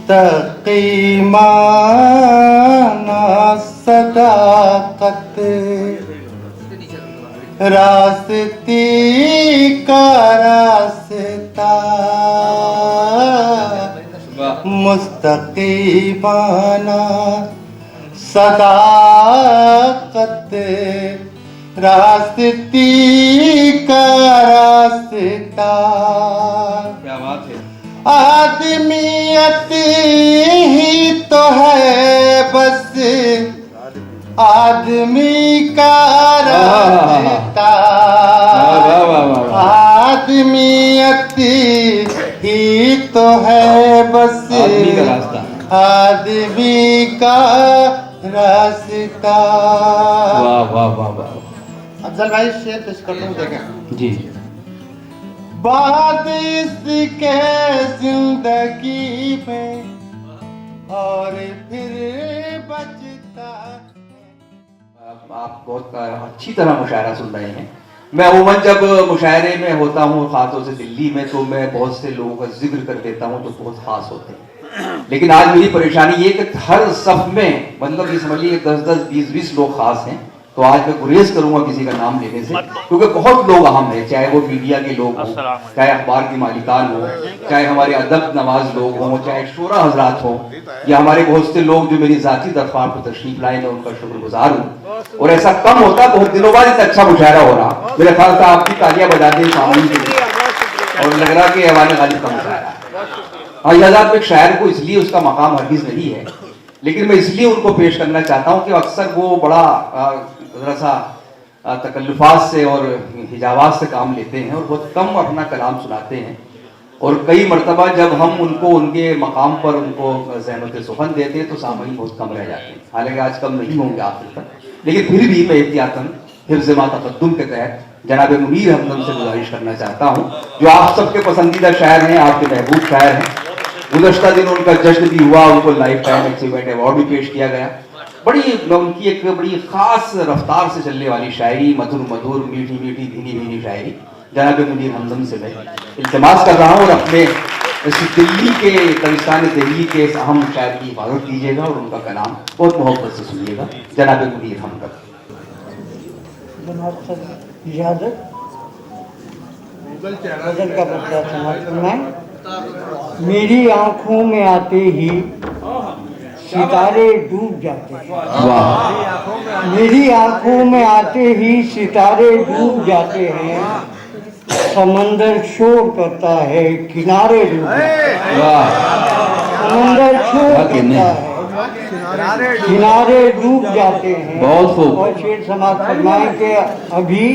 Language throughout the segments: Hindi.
मुस्तकीमाना सदाकत रास्ती का रास्ता मुस्तकीमाना सदाकत रास्ती का रास्ता। क्या बात है। आदमियत ही तो है बस आदमी का रास्ता। आदमियत ही तो है बस आदमी का रास्ता, आदमी का रास्ता। वाह वाह वाह वाह। अफजल भाई शेर पेश करता हूँ, देखें जी। बाद इसके जिंदगी में और फिर बचता। आप बहुत अच्छी तरह मुशायरा सुन रहे हैं। मैं अमूमन जब मुशायरे में होता हूँ, खासतौर से दिल्ली में, तो मैं बहुत से लोगों का जिक्र कर देता हूँ जो बहुत खास होते हैं। लेकिन आज मेरी परेशानी ये कि हर सफ में, मतलब ये समझ लीजिए 10-10, 20-20 लोग खास हैं। तो आज मैं गुरेज करूंगा किसी का नाम लेने से, क्योंकि बहुत लोग अहम हैं, चाहे वो मीडिया के लोग हों, चाहे अखबार के मालिकान हों, चाहे हमारे अदब नवाज लोग हों, चाहे शोरा हजरात हों, या हमारे बहुत से लोग जो मेरी जाती दरख्वास्त पर तशरीफ लाए, मैं उनका शुक्रगुजार हूँ। और ऐसा कम होता, बहुत दिनों बाद इतना अच्छा मुशायरा हो रहा। मेरे ख्याल से आप भी तालियां बजा दें सामने के लिए। और लग रहा कि हमारे गालिब का मुशायरा। और इजाज़त में शायर को इसलिए उसका मकाम हरगिज़ नहीं है, लेकिन मैं इसलिए उनको पेश करना चाहता हूँ कि अक्सर वो बड़ा ज़रा सा तकल्लुफ़ात से और हिजाबात से काम लेते हैं और बहुत कम अपना कलाम सुनाते हैं। और कई मरतबा जब हम उनको उनके मकाम पर उनको ज़हमत सुखन देते हैं तो सामईन बहुत कम रह जाते हैं। हालांकि आज कम नहीं होंगे आखिर तक, लेकिन फिर भी मैं एहतियातन हिफ्ज़ मा तक़द्दुम के तहत जनाब मुनीर हमदम से गुजारिश करना चाहता हूँ, जो आप सबके पसंदीदा शायर हैं, आपके महबूब शायर हैं। गुज़श्ता दिन उनका जश्न भी हुआ, उनको लाइफ टाइम अचीवमेंट अवार्ड भी पेश किया गया। बड़ी उनकी एक बड़ी ख़ास रफ्तार से चलने वाली शायरी, मधुर मधुर, मीठी मीठी, धीमी धीमी शायरी जनाब मुनीर हमदम से मैं इल्तिमास कर रहा हूँ। और अपने इस दिल्ली के, कब्रिस्तान दिल्ली के इस अहम शायर की हिफाजत कीजिएगा और उनका कलाम बहुत मोहब्बत से सुनिएगा। जनाब मुनीर हमदम। इजाजत का बदला समझना। मेरी आंखों में आते ही सितारे डूब जाते हैं। मेरी आंखों में आते ही सितारे डूब जाते हैं। समंदर शोर करता है, किनारे डूब जाते हैं। समंदर शोर करता है, किनारे डूब जाते हैं। बहुत खूब। और शेर समाज फरमाएं कि अभी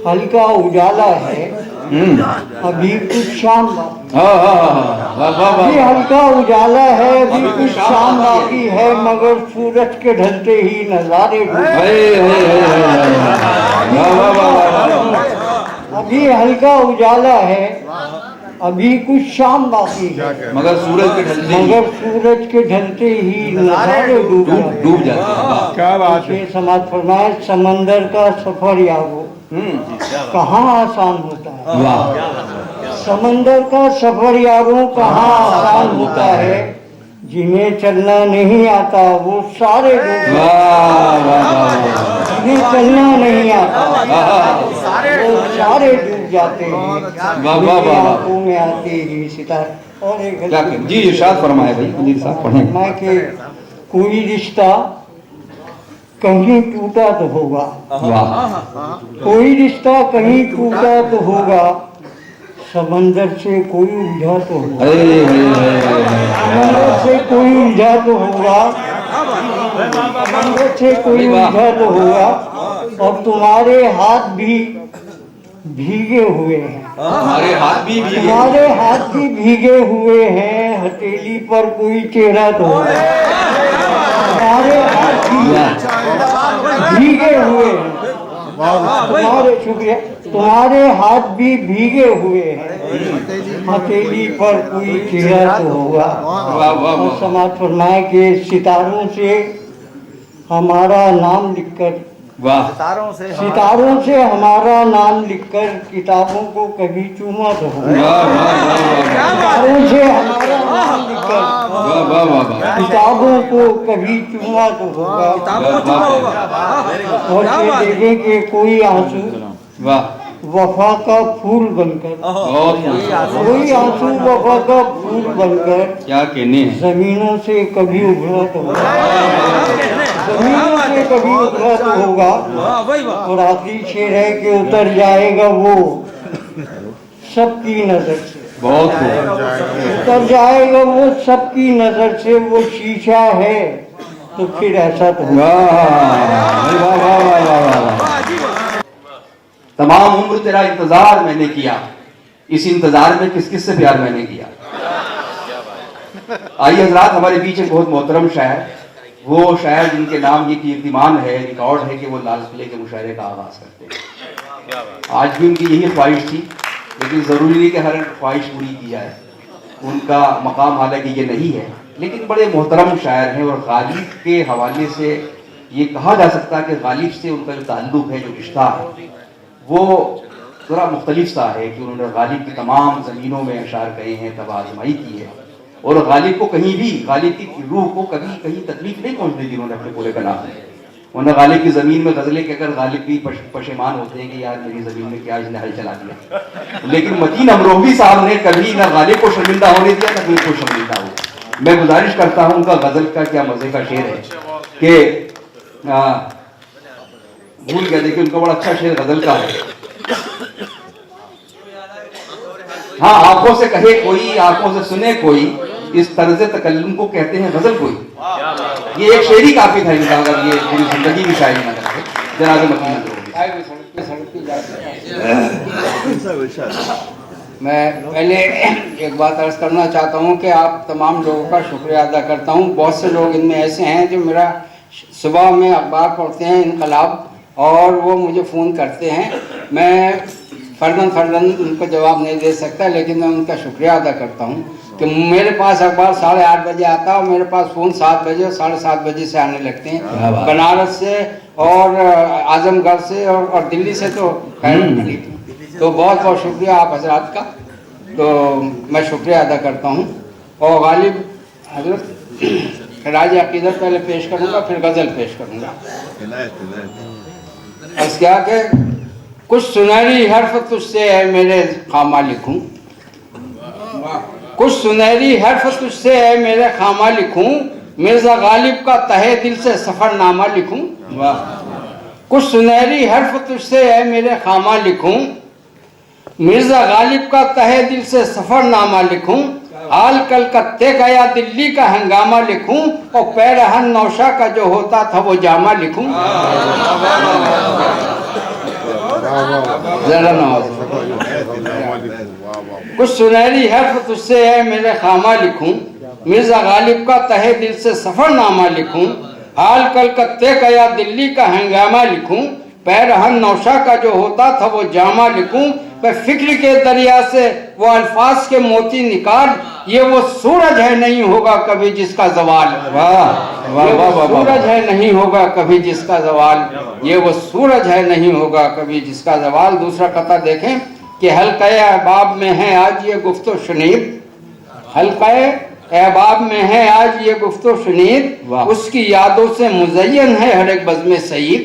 हल्का उजाला है, अभी कुछ शाम अभी हल्का उजाला है, अभी कुछ शाम बाकी है, मगर सूरज के ढलते ही नजारे अभी हल्का उजाला है, अभी कुछ शाम बाकी है, मगर सूरज के ढलते ही नजारे डूब जाते हैं। क्या बात है। समाज फरमाए समंदर का सफर यारो कहाँ आसान होता है। समंदर का सफर यारों कहाँ आसान होता है, जिन्हें चलना नहीं आता वो सारे जिन्हें चलना नहीं आता वो सारे डूब जाते हैं। आंखों में आते ही सितारे। और एक जी इरशाद फरमाए भाई मुनीर साहब, पढ़ें। कि कोई रिश्ता कहीं टूटा तो होगा, कोई रिश्ता कहीं टूटा तो होगा, समंदर से कोई उलझा तो होगा, समंदर से कोई उलझा तो होगा, समंदर से कोई उलझा तो होगा। और तुम्हारे हाथ भी भीगे हुए हैं, हमारे हाथ भी तुम्हारे हाथ भी भीगे हुए हैं, हथेली पर कोई चेहरा तो होगा। तुम्हारे हाथ भीगे हुए हैं, शुक्रिया, तुम्हारे हाथ भी भीगे हुए हैं, हथेली पर कोई चेहरा तो होगा। और समाज फरमाए के सितारों से हमारा नाम लिखकर वाह। सितारों से हमारा नाम लिखकर किताबों को कभी चूमा तो होगा। सितारों से हमारा नाम लिखकर किताबों को कभी चूमा तो होगा। और ये देखें कि कोई आंसू वफा का फूल बनकर, कोई आंसू वफा का फूल बनकर क्या कहने हैं, जमीनों से कभी उभरा तो होगा। जमीनों से कभी उभरा तो होगा। और आखिरी शेर है कि उतर जाएगा वो सबकी नजर से। बहुत उतर जाएगा वो सबकी नजर से। वो शीशा है तो फिर ऐसा तो होगा। तमाम उम्र तेरा इंतजार मैंने किया, इस इंतजार में किस किस से प्यार मैंने किया। आइए हजरात, हमारे बीच एक बहुत मोहतरम शायर, वो शायर जिनके नाम ये कीर्तिमान है, रिकॉर्ड है कि वो लाल किले के मुशायरे का आगाज करते हैं। आज भी उनकी यही ख्वाहिश थी, लेकिन ज़रूरी नहीं कि हर ख्वाहिश पूरी की जाए। उनका मकाम हालांकि ये नहीं है, लेकिन बड़े मोहतरम शायर हैं। और गालिब के हवाले से ये कहा जा सकता है कि गालिब से उनका जो ताल्लुक़ है, जो रिश्ता है, वो थोड़ा मुख्तलिफ सा है कि उन्होंने गालिब की तमाम ज़मीनों में अशार कहे हैं, तब आजमाई की है। और गालिब को कहीं भी, गालिब की रूह को कभी कहीं तकलीफ नहीं पहुंचने दी उन्होंने अपने पूरे कलाम में। उन्होंने गालिब की ज़मीन में गज़लें कहकर गालिब भी पशेमान होते हैं कि यार मेरी ज़मीन में क्या इसने हल चला दिया। लेकिन मतीन अमरोही साहब ने कभी ना गालिब को शर्मिंदा होने दिया, ना कोई को शर्मिंदा हो। मैं गुजारिश करता हूँ, उनका गज़ल का क्या मज़े का शेर है कि भूल गया, देखिए उनका बड़ा अच्छा शेर गज़ल का है। हाँ, आंखों से कहे कोई, आंखों से सुने कोई, इस तर्ज तकल्लुम को कहते हैं गजल कोई। ये एक शेरी काफी था इनका, अगर ये पूरी जिंदगी की शायरी ना करते जनाब मतीन मैं पहले एक बात अर्ज करना चाहता हूँ कि आप तमाम लोगों का शुक्रिया अदा करता हूँ। बहुत से लोग इनमें ऐसे हैं जो मेरा सुबह में अखबार पढ़ते हैं इनकलाब, और वो मुझे फ़ोन करते हैं। मैं फ़र्दन उनको जवाब नहीं दे सकता, लेकिन मैं उनका शुक्रिया अदा करता हूँ कि मेरे पास अखबार 8:30 बजे आता है और मेरे पास फ़ोन 7 बजे और 7:30 बजे से आने लगते हैं, बनारस से और आजमगढ़ से और दिल्ली से। तो खैर, तो बहुत बहुत शुक्रिया आप हजरात का। तो मैं शुक्रिया अदा करता हूँ। और गालिब हजरत खराज अकीदत पहले पेश करूँगा, फिर गज़ल पेश करूँगा। बस क्या कि कुछ सुनहरी हर्फ तुझसे है मेरे खामा लिखूं, कुछ सुनहरी हर्फ तुझसे है मेरे खामा लिखूं, मिर्ज़ा गालिब का तहे दिल से सफ़रनामा लिखूं। कुछ सुनहरी हर्फ तुझसे है मेरे खामा लिखूं, मिर्ज़ा गालिब का तहे दिल से सफ़रनामा लिखूं, हाल कलकत्ते का या दिल्ली का हंगामा लिखूं, और पैरहन नौशा का जो होता था वो जामा लिखूं। जरा नवाज। कुछ सुनहरी हर्फ तुझसे है मेरे खामा लिखूं, मिर्ज़ा गालिब का तहे दिल से सफ़रनामा लिखूं, हाल कलकत्ते का या दिल्ली का हंगामा लिखूं, पैरहन नौशा का जो होता था वो जामा लिखूं, मैं फिक्र के दरिया से वो अल्फाज के मोती निकाल, ये वो सूरज है नहीं होगा कभी जिसका ज़वाल। ये वो सूरज है नहीं होगा कभी जिसका ज़वाल, ये वो सूरज है नहीं होगा कभी जिसका ज़वाल। दूसरा कता देखें कि हल्क़े अहबाब में है आज ये गुफ्तो शुनीद, हल्क़े अहबाब में है आज ये गुफ्तो शुनीद, उसकी यादों से मुज़य्यन है हर एक बज़्म सईद,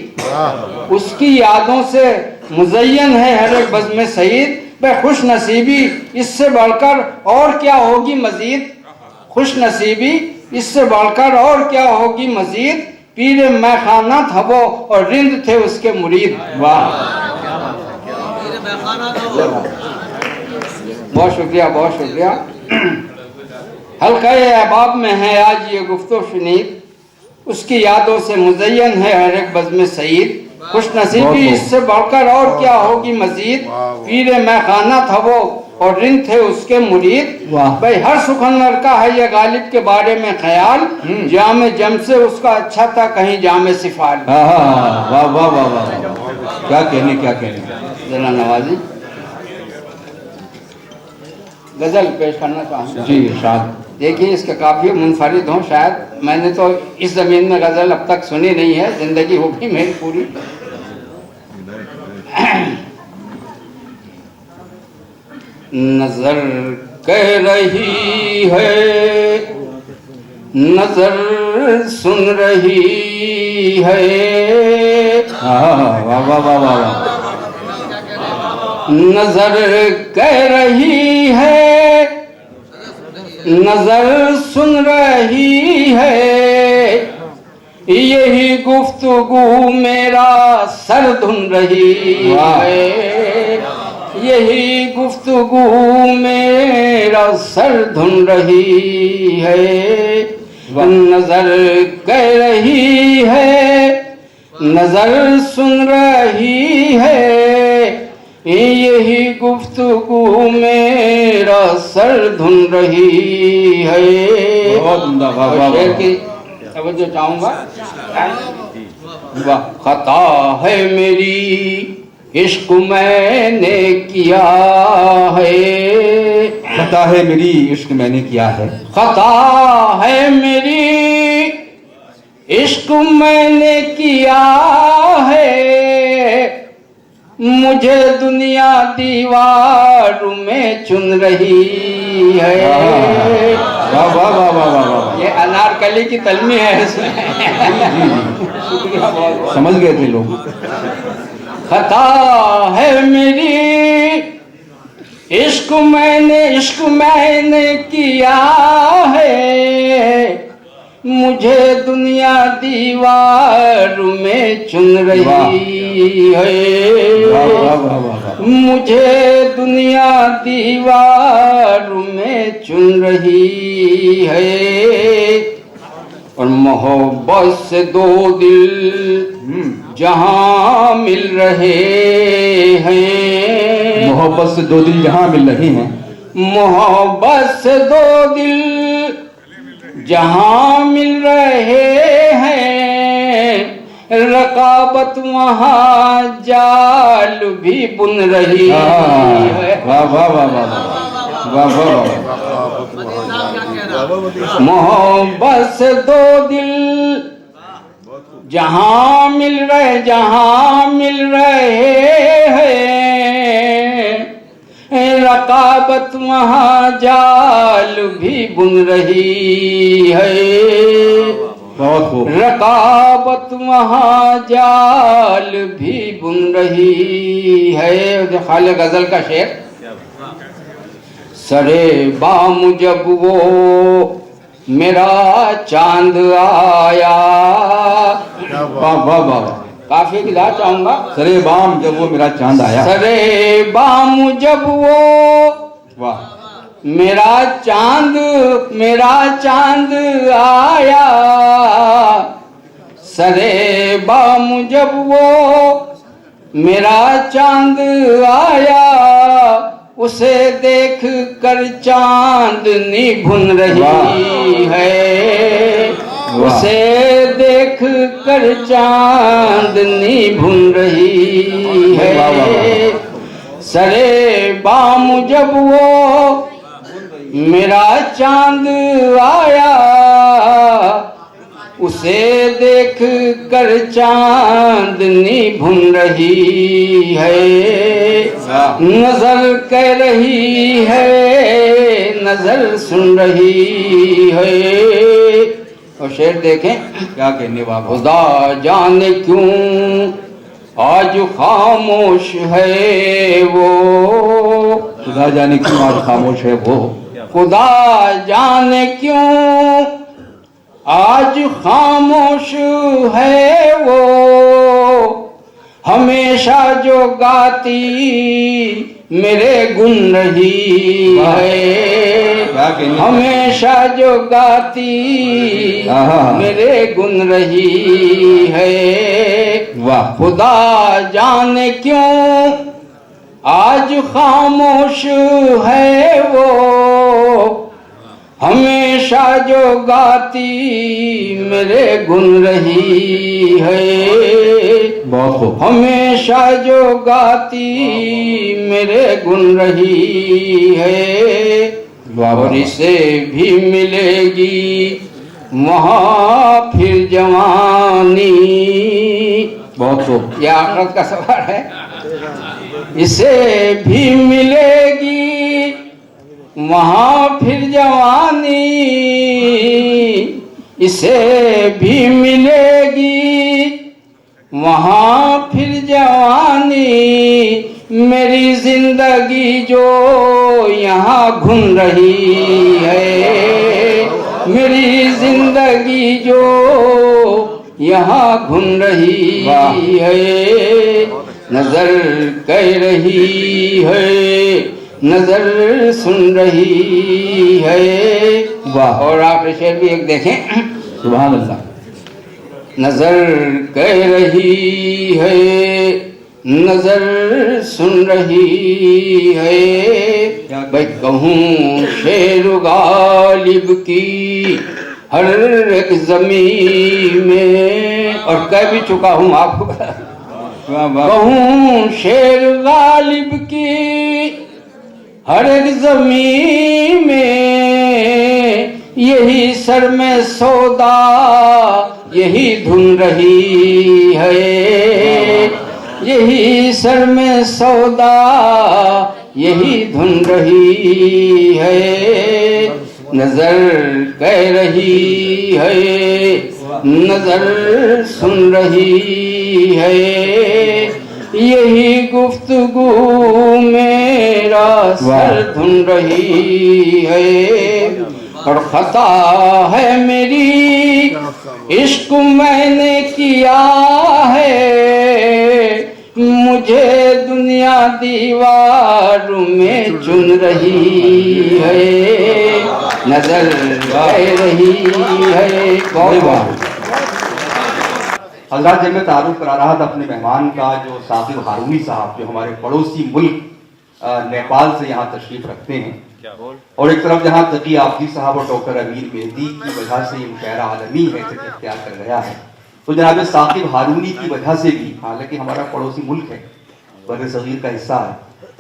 उसकी यादों से मुज़य्यन है हर एक बज़्म सईद, बे खुश नसीबी इससे बढ़कर और क्या होगी मजीद, खुश नसीबी इससे बढ़कर और क्या होगी मजीद, पीर मैखाना था वो और रिंद थे उसके मुरीद। वाह, बहुत शुक्रिया, बहुत शुक्रिया। हल्क़े अहबाब में है आज ये गुफ्तो शुनीद, उसकी यादों से मुज़य्यन है हर एक बज़्म सईद, खुश नसीबी इससे बढ़कर और क्या होगी मजीद, पीर मैखाना था वो और रिंद थे उसके मुरीद। भाई हर सुखनवर का है ये गालिब के बारे में ख्याल, जामे जम से उसका अच्छा था कहीं जामे सिफाल। वाह वाह वाह वाह, क्या कहने, क्या कहने। जना नवाजी गज़ल पेश करना चाहूँगा। जी इरशाद। देखिए इसके काफ़ी मुनफरिद हों, शायद मैंने तो इस ज़मीन में गज़ल अब तक सुनी नहीं है, ज़िंदगी होगी मेरी पूरी, नजर कह रही है, नजर सुन रही है। वाह वाह वाह वाह वाह। नजर कह रही है, नजर सुन रही है, यही गुफ्तगू मेरा सर धुन रही है, यही गुफ्तगू मेरा सर धुन रही है। नजर कह रही है, नजर सुन रही है, यही गुफ्तगू मेरा सर धुन रही है। बहुत उम्दा, वाह वाह वाह। शेर की तवज्जो चाहूंगा। वाह। खता है मेरी इश्क मैंने किया है, खता है मेरी इश्क मैंने किया है, खता है मेरी इश्क मैंने किया है, मुझे दुनिया दीवार में चुन रही है। वाह वाह वाह वाह वाह वाह। ये अनारकली की तलमी है इसमें। शुक्रिया बहुत। समझ गए थे लोग। खता है मेरी इश्क मैंने किया है, मुझे दुनिया दीवार में चुन रही है, वाह वाह वाह। मुझे दुनिया दीवार में चुन रही है। और मोहब्बत से दो दिल जहां मिल रहे हैं, मोहब्बत से दो दिल जहां मिल रहे हैं, मोहब्बत से दो दिल जहां मिल रहे हैं, रकाबत वहां जाल भी बुन रही है। वाह वाह वाह वाह वाह वाह। मोहब्बत से दो दिल जहां मिल रहे हैं, रकाबत वहां जाल भी बुन रही है। बहुत खूब। रकाबत वहां जाल भी बुन रही है। खाले गजल का शेर। सरे बाम जब वो मेरा चांद आया, वाह वाह वाह। काफी गिला चाहूंगा। सरे बाम जब वो मेरा चांद आया, सरे बाम जब वो वाह मेरा चांद आया, सरे बाम जब वो मेरा चांद आया, उसे देख कर चांदनी भुन रही है, उसे देख कर चांदनी भुन रही है। सरे बाम जब वो मेरा चांद आया, उसे देख कर चांदनी भुन रही है। नजर कह रही है, नजर सुन रही है। और शेर देखें क्या कहने वाला। खुदा जाने क्यों आज खामोश है वो, खुदा जाने क्यों आज खामोश है वो, खुदा जाने क्यों आज खामोश है वो, हमेशा जो गाती मेरे गुन रही है, हमेशा जो गाती मेरे गुन रही है। वाह। खुदा जाने क्यों आज खामोश है वो, हमेशा जो गाती मेरे गुन रही है। बहुत खूब। हमेशा जो गाती मेरे गुन रही है। और इसे भी मिलेगी वहाँ फिर जवानी। बहुत खूब। यह आखिरत का सवाल है। इसे भी मिलेगी वहाँ फिर जवानी इसे भी मिलेगी, वहाँ फिर जवानी मेरी जिंदगी जो यहाँ घूम रही है, मेरी जिंदगी जो यहाँ घूम रही है, नजर कह रही है, नजर सुन रही है। वाह। और आप शेर भी एक देखें, सुभान अल्लाह। नजर कह रही है, नजर सुन रही है, भाई कहूँ शेर गालिब की हर एक जमीन में, और कह भी चुका हूँ आपको, कहूँ शेर गालिब की हर एक जमीन में, यही सर में सौदा यही धुन रही है, यही सर में सौदा यही धुन रही है, नजर कह रही है, नजर सुन रही है, यही गुफ्तगू मेरा सर धुन रही है, और खता है मेरी इश्क मैंने किया है, मुझे दुनिया दीवार में चुन रही है, नजर कह रही है। हजरत, जब मैं तारुफ करा रहा था अपने मेहमान का, जो साकिब हारूनी साहब, जो हमारे पड़ोसी मुल्क नेपाल से यहाँ तशरीफ रखते हैं, और एक तरफ जहाँ तकी आफजी साहब और डॉक्टर अमीर मेहदी की वजह से ये मुशायरा आलमी हैसियत इख्तियार कर गया है, तो जनाब साकिब हारूनी की वजह से भी, हालांकि हमारा पड़ोसी मुल्क है, बर सगीर का हिस्सा है,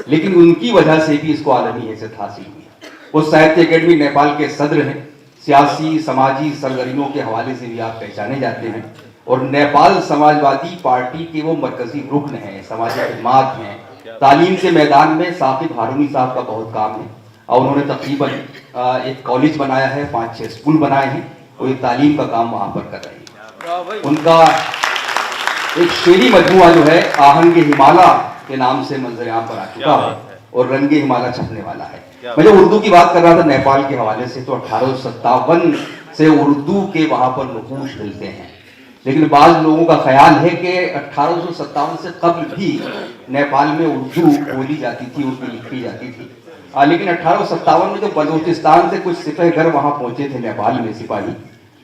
लेकिन उनकी वजह से भी इसको आलमी हैसियत हासिल हुई है। वो साहित्य अकेडमी नेपाल के सदर हैं, सियासी समाजी सरगर्मियों के हवाले से भी आप पहचाने जाते हैं, और नेपाल समाजवादी पार्टी के वो मरकजी रुकन हैं, समाजी खिदमात हैं, तालीम के मैदान में साकिब हारूनी साहब का बहुत काम है, और उन्होंने तकरीबन एक कॉलेज बनाया है, 5-6 स्कूल बनाए हैं, और ये तालीम का काम वहाँ पर कर रहे हैं। उनका एक शेरी मजमुआ जो है आहंगे हिमाला के नाम से मंजर-ए-आम पर आ चुका है, और रंगे हिमाला छपने वाला है। मैं जब उर्दू की बात कर रहा था नेपाल के हवाले से, तो 1857 से उर्दू के वहाँ पर नकूश मिलते हैं, लेकिन बाज़ लोगों का ख्याल है कि 1857 से कबल भी नेपाल में उर्दू बोली जाती थी, उर्दू लिखी जाती थी, लेकिन 1857 में जो बलूचिस्तान से कुछ सिपहगर वहाँ पहुंचे थे नेपाल में सिपाही,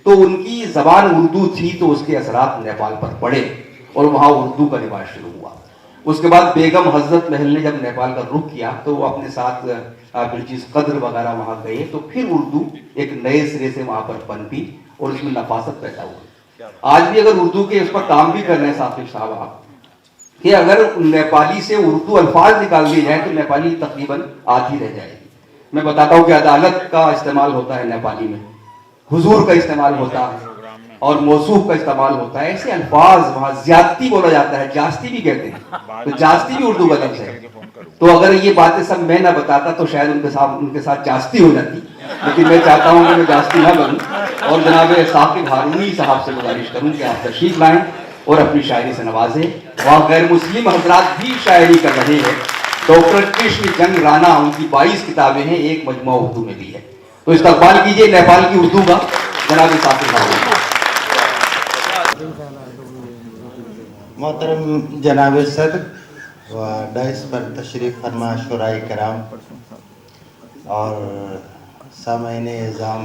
तो उनकी ज़बान उर्दू थी, तो उसके असरात नेपाल पर पड़े और वहाँ उर्दू का रिवाज शुरू हुआ। उसके बाद बेगम हजरत महल ने जब नेपाल का रुख किया, तो वो अपने साथ बिल्किस कद्र वगैरह वहाँ गए, तो फिर उर्दू एक नए सिरे से वहाँ पर पनपी और उसमें नफासत पैदा हुई। आज भी अगर उर्दू के उस पर काम भी कर रहे हैं साकिब साहब आप, कि अगर नेपाली से उर्दू अल्फाज निकाल दिए जाए तो नेपाली तकरीबन आधी रह जाएगी। मैं बताता हूँ कि अदालत का इस्तेमाल होता है नेपाली में, हुजूर का इस्तेमाल होता है, और मौसूफ का इस्तेमाल होता है। ऐसे अल्फाज वहाँ ज्यादती बोला जाता है, जास्ती भी कहते हैं, तो जास्ती भी उर्दू का लफ्ज है। तो अगर ये बातें सब मैं ना बताता तो शायद उनके साथ जास्ती हो जाती, लेकिन मैं चाहता हूँ कि मैं जास्ती ना करूँ, और जनाब साकिब हारूनी साहब से गुजारिश करूँ कि आप तशरीफ लाएं और अपनी शायरी से नवाजें। वहाँ गैर मुस्लिम हजरात भी शायरी कर रहे हैं। डॉक्टर कृष्ण जंग राणा, उनकी 22 किताबें हैं, एक मजमुआ उर्दू में भी है, तो इस्तकबाल कीजिए नेपाल की उर्दू का जनाब साकिब हारूनी। मोहतरम जनाब सदर व डाइस पर तशरीफ़ फरमा शुराई कराम और सामईन इज़ाम,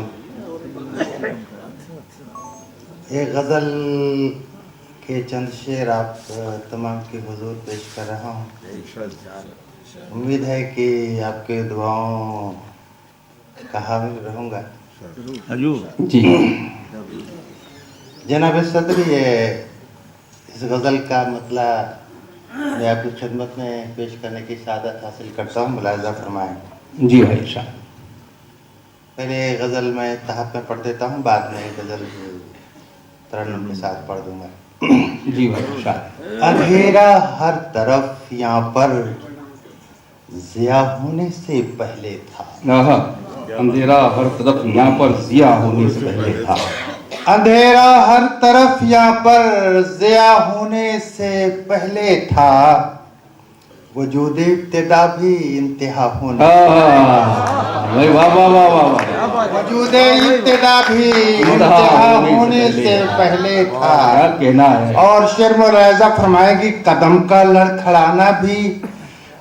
एक गज़ल के चंद शेर आप तमाम के हुजूर पेश कर रहा हूँ। उम्मीद है कि आपके दुआओं का हामिल रहूँगा। जी जनाब सदर, ये इस गज़ल का मतलब मैं आपकी खिदमत में पेश करने की सादत हासिल करता हूँ, मुलाज़ा फरमाएँ। जी भाई साहब। पहले गज़ल मैं तहफ़ में पढ़ देता हूँ, बाद में गज़ल तरन्नुम के साथ पढ़ दूँगा। जी भाई साहब। अंधेरा हर तरफ यहाँ पर, जिया होने से पहले था। आहा, अंधेरा हर तरफ यहाँ पर जिया होने से पहले था। अंधेरा हर तरफ यहाँ पर जिया होने से पहले था, वजूद इब्तिदा भी इंतहा होने भाई वाह वाह वाह वाह वाह, वजूद इब्तिदा भी इंतहा होने से पहले था। क्या कहना है। और शेर मुलाहिजा फरमाएगी, कदम का लड़खड़ाना भी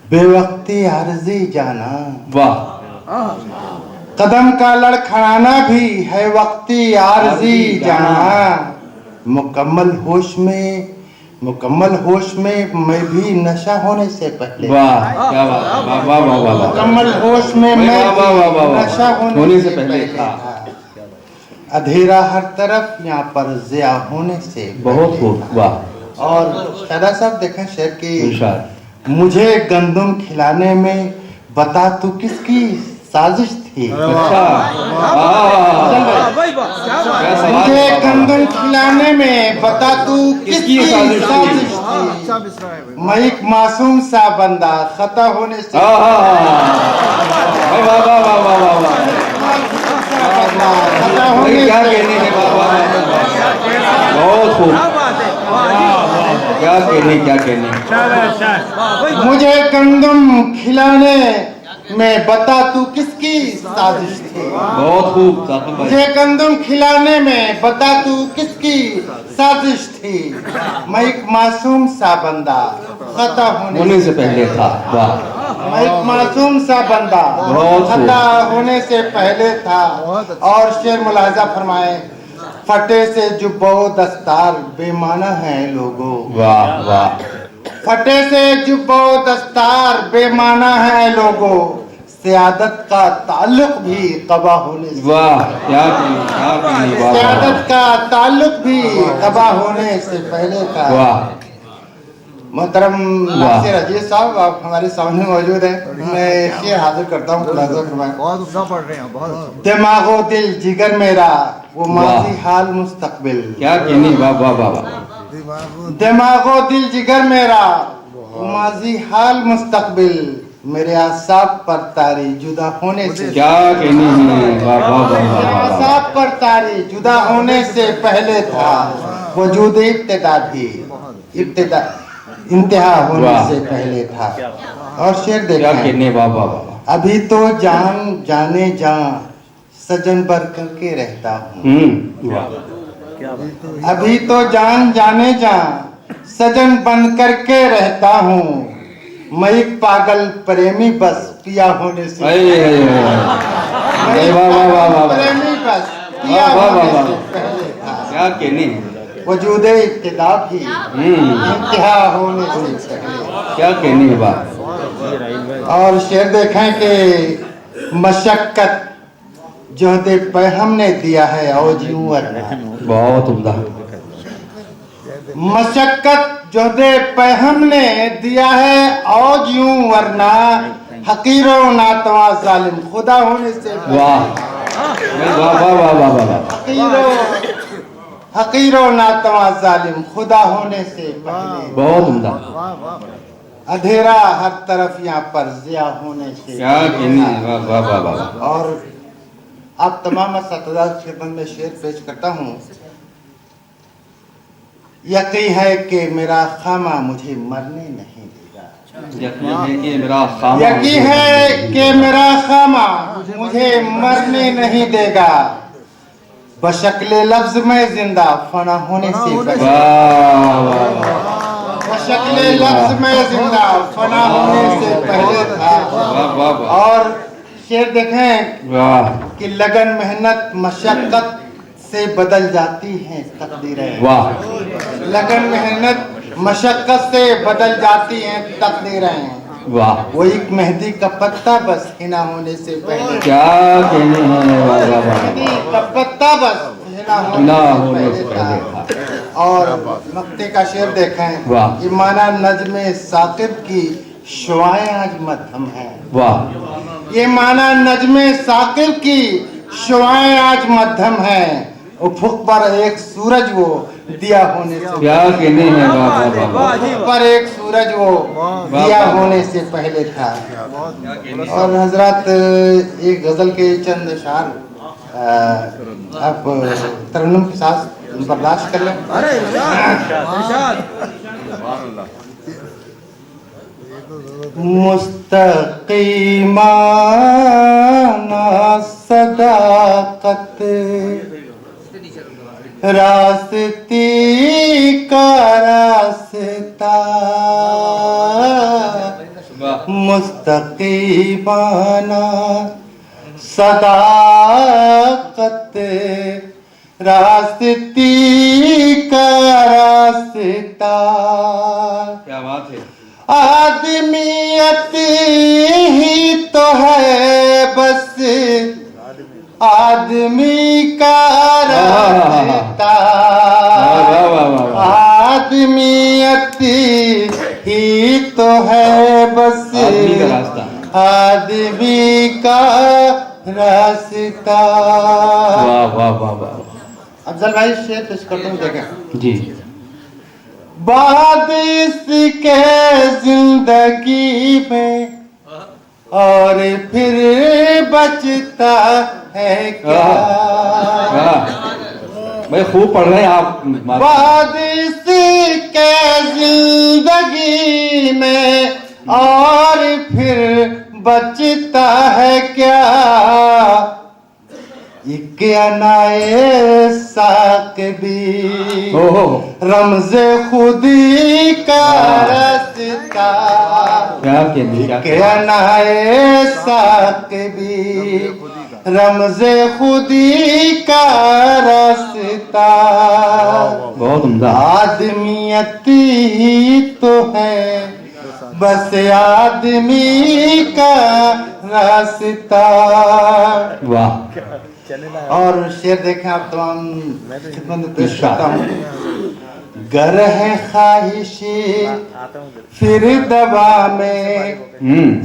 बेवक्ती अर्जी जाना। वाह, कदम का लड़खड़ाना भी है वक्ती आरजी जाना। मुकम्मल होश में मैं भी नशा होने से पहले। वाह क्या बात, वाह वाह वाह वाह, मुकम्मल होश में मैं वाह वाह वाह वाह, नशा होने से पहले था। अधेरा हर तरफ यहाँ पर जिया होने से बहुत खूब, वाह। और शायरा साहब देखें शेर की, इरशाद, मुझे गंदम खिलाने में बता तू किसकी साजिश थी। अच्छा, मुझे गंदम खिलाने में बता तू किसकी साजिश थी। मैं एक मासूम सा बंदा खता होने से खता होने क्या से कहने हैं, बहुत खूब, क्या कहने। मुझे गंदम खिलाने में बता तू किसकी साजिश थी। बहुत खूब साकिब भाई, मुझे गंदम खिलाने में बता तू किसकी साजिश थी। मैं एक मासूम सा बंदा खता होने से पहले था। वाह, मैं एक मासूम सा बंदा बहुत खूब। खता होने से पहले था। और शेर मुलाहिजा फरमाए, फटे से जुब्बो दस्तार बेमाना है लोगों। वाह वाह, फटे से जुब्बो दस्तार बेमाना है लोगों, सियादत का ताल्लुक भी कबा होने से। वाह क्या कहने, वाह सियादत का ताल्लुक भी कबा होने से पहले था। वाह, मोहतरम नासिर अजीज साहब, आप हमारे सामने मौजूद हैं। मैं शेर हाजिर करता हूँ, खुलासा फरमाएं। बहुत उम्दा पढ़ रहे हैं, बहुत। दिमागो दिल जिगर मेरा वो माजी हाल मुस्तकबिल। क्या कहने, वाह वाह वाह वाह, दिमागो दिल जिगर मेरा वो माजी हाल मुस्तकबिल, मेरे आसाब पर तारी जुदा होने से। क्या कहने हैं, वाह वाह वाह मेरे वाह वाह, आसाब पर तारी जुदा होने से पहले था, वजूद इब्तिदा भी इंतहा होने वाह। से पहले था। और शेर क्या देखें, कहने, वाह वाह वाह, अभी तो जान जाने जान सजन भर करके रहता हूँ। वाह, अभी तो जान जाने जान सजन बन करके रहता हूँ, मैं एक पागल प्रेमी बस पिया होने से। अरे मैं एक वाह वाह वाह वाह, प्रेमी बस पिया वाह, वाह, होने वाह, से वाह। पहले था, क्या कहने, वजूद इब्तिदा भी इंतहा होने से पहले। क्या कहने, वाह। और शेर देखें कि मशक्कत जोहदे पे हमने दिया है और जीऊं वरना। बहुत उम्दा, मशक्कत जोहदे पे हमने दिया है और जीऊं वरना, हकीरो नातवा जालिम खुदा होने से पहले। वाह वाह वाह वाह वाह वाह, हकीरो नातवा जालिम खुदा होने से पहले। बहुत उम्दा, अधेरा हर तरफ यहाँ पर जिया होने से। क्या कहने, वाह वाह वाह वाह, और आप तमाम असतज़ा की खिदमत में शेर पेश करता हूँ। यकीन है कि मेरा खामा मुझे मरने नहीं देगा। यकीन है कि मेरा खामा, यकीन है कि मेरा खामा मुझे मरने नहीं देगा, बशक्ले लफ्ज में जिंदा फना होने से पहले। वाह वाह बशक्ले लफ्ज में जिंदा फना होने से पहले था। वाह वाह वाह, और शेर देखें वाह कि लगन मेहनत मशक्कत से बदल जाती हैं तकदीरें। वाह, लगन मेहनत मशक्कत से बदल जाती हैं तकदीरें। वाह, वो एक मेहंदी का पत्ता बस हिना होने से पहले। क्या कहने हैं, वाह वाह वाह, मेहंदी का पत्ता बस हिना ना होने होने से से पहले पहले था। था। और मक्ते का शेर देखें, वाह। ईमाना नज़्म साकिब की शुआएं आज मध्यम हैं। वाह, ये माना नज़्म साकिब की शुआएं आज मध्यम हैं, उफुक पर एक सूरज वो दिया होने से क्या कहने हैं, वाह वाह वाह। पर एक सूरज वो दिया होने से पहले था। और हजरत एक गजल के चंद अशार आप तरन्नुम के साथ बर्दाश्त कर लें। अरे इरशाद मुस्तकीमाना सदाकत रास्ती का रास्ता मुस्तकीमाना सदाकत रास्ती का रास्ता। क्या बात है। आदमियत ही तो है बस आदमी का रास्ता। आदमियत ही तो है बस आदमी का रास्ता, आदमी का रास्ता। वाह वाह वाह वाह। अफजल भाई शेर पेश करता हूँ, देखा जी। बाद इसके जिंदगी में और फिर बचता है क्या। भाई खूब पढ़ रहे हैं आप। बाद इसके जिंदगी में और फिर बचता है क्या। एक अनाए साकबी रमज़े खुदी का रास्ता। क्या कहने, एक अनाए साकबी रमज़े खुदी का रास्ता। बहुत उम्दा। आदमियत ही तो है बस आदमी का रास्ता। वाह। और शेर देखें आप तमाम खिदमत में पेश करता हूँ। गर है ख्वाहिशे फिर दवा में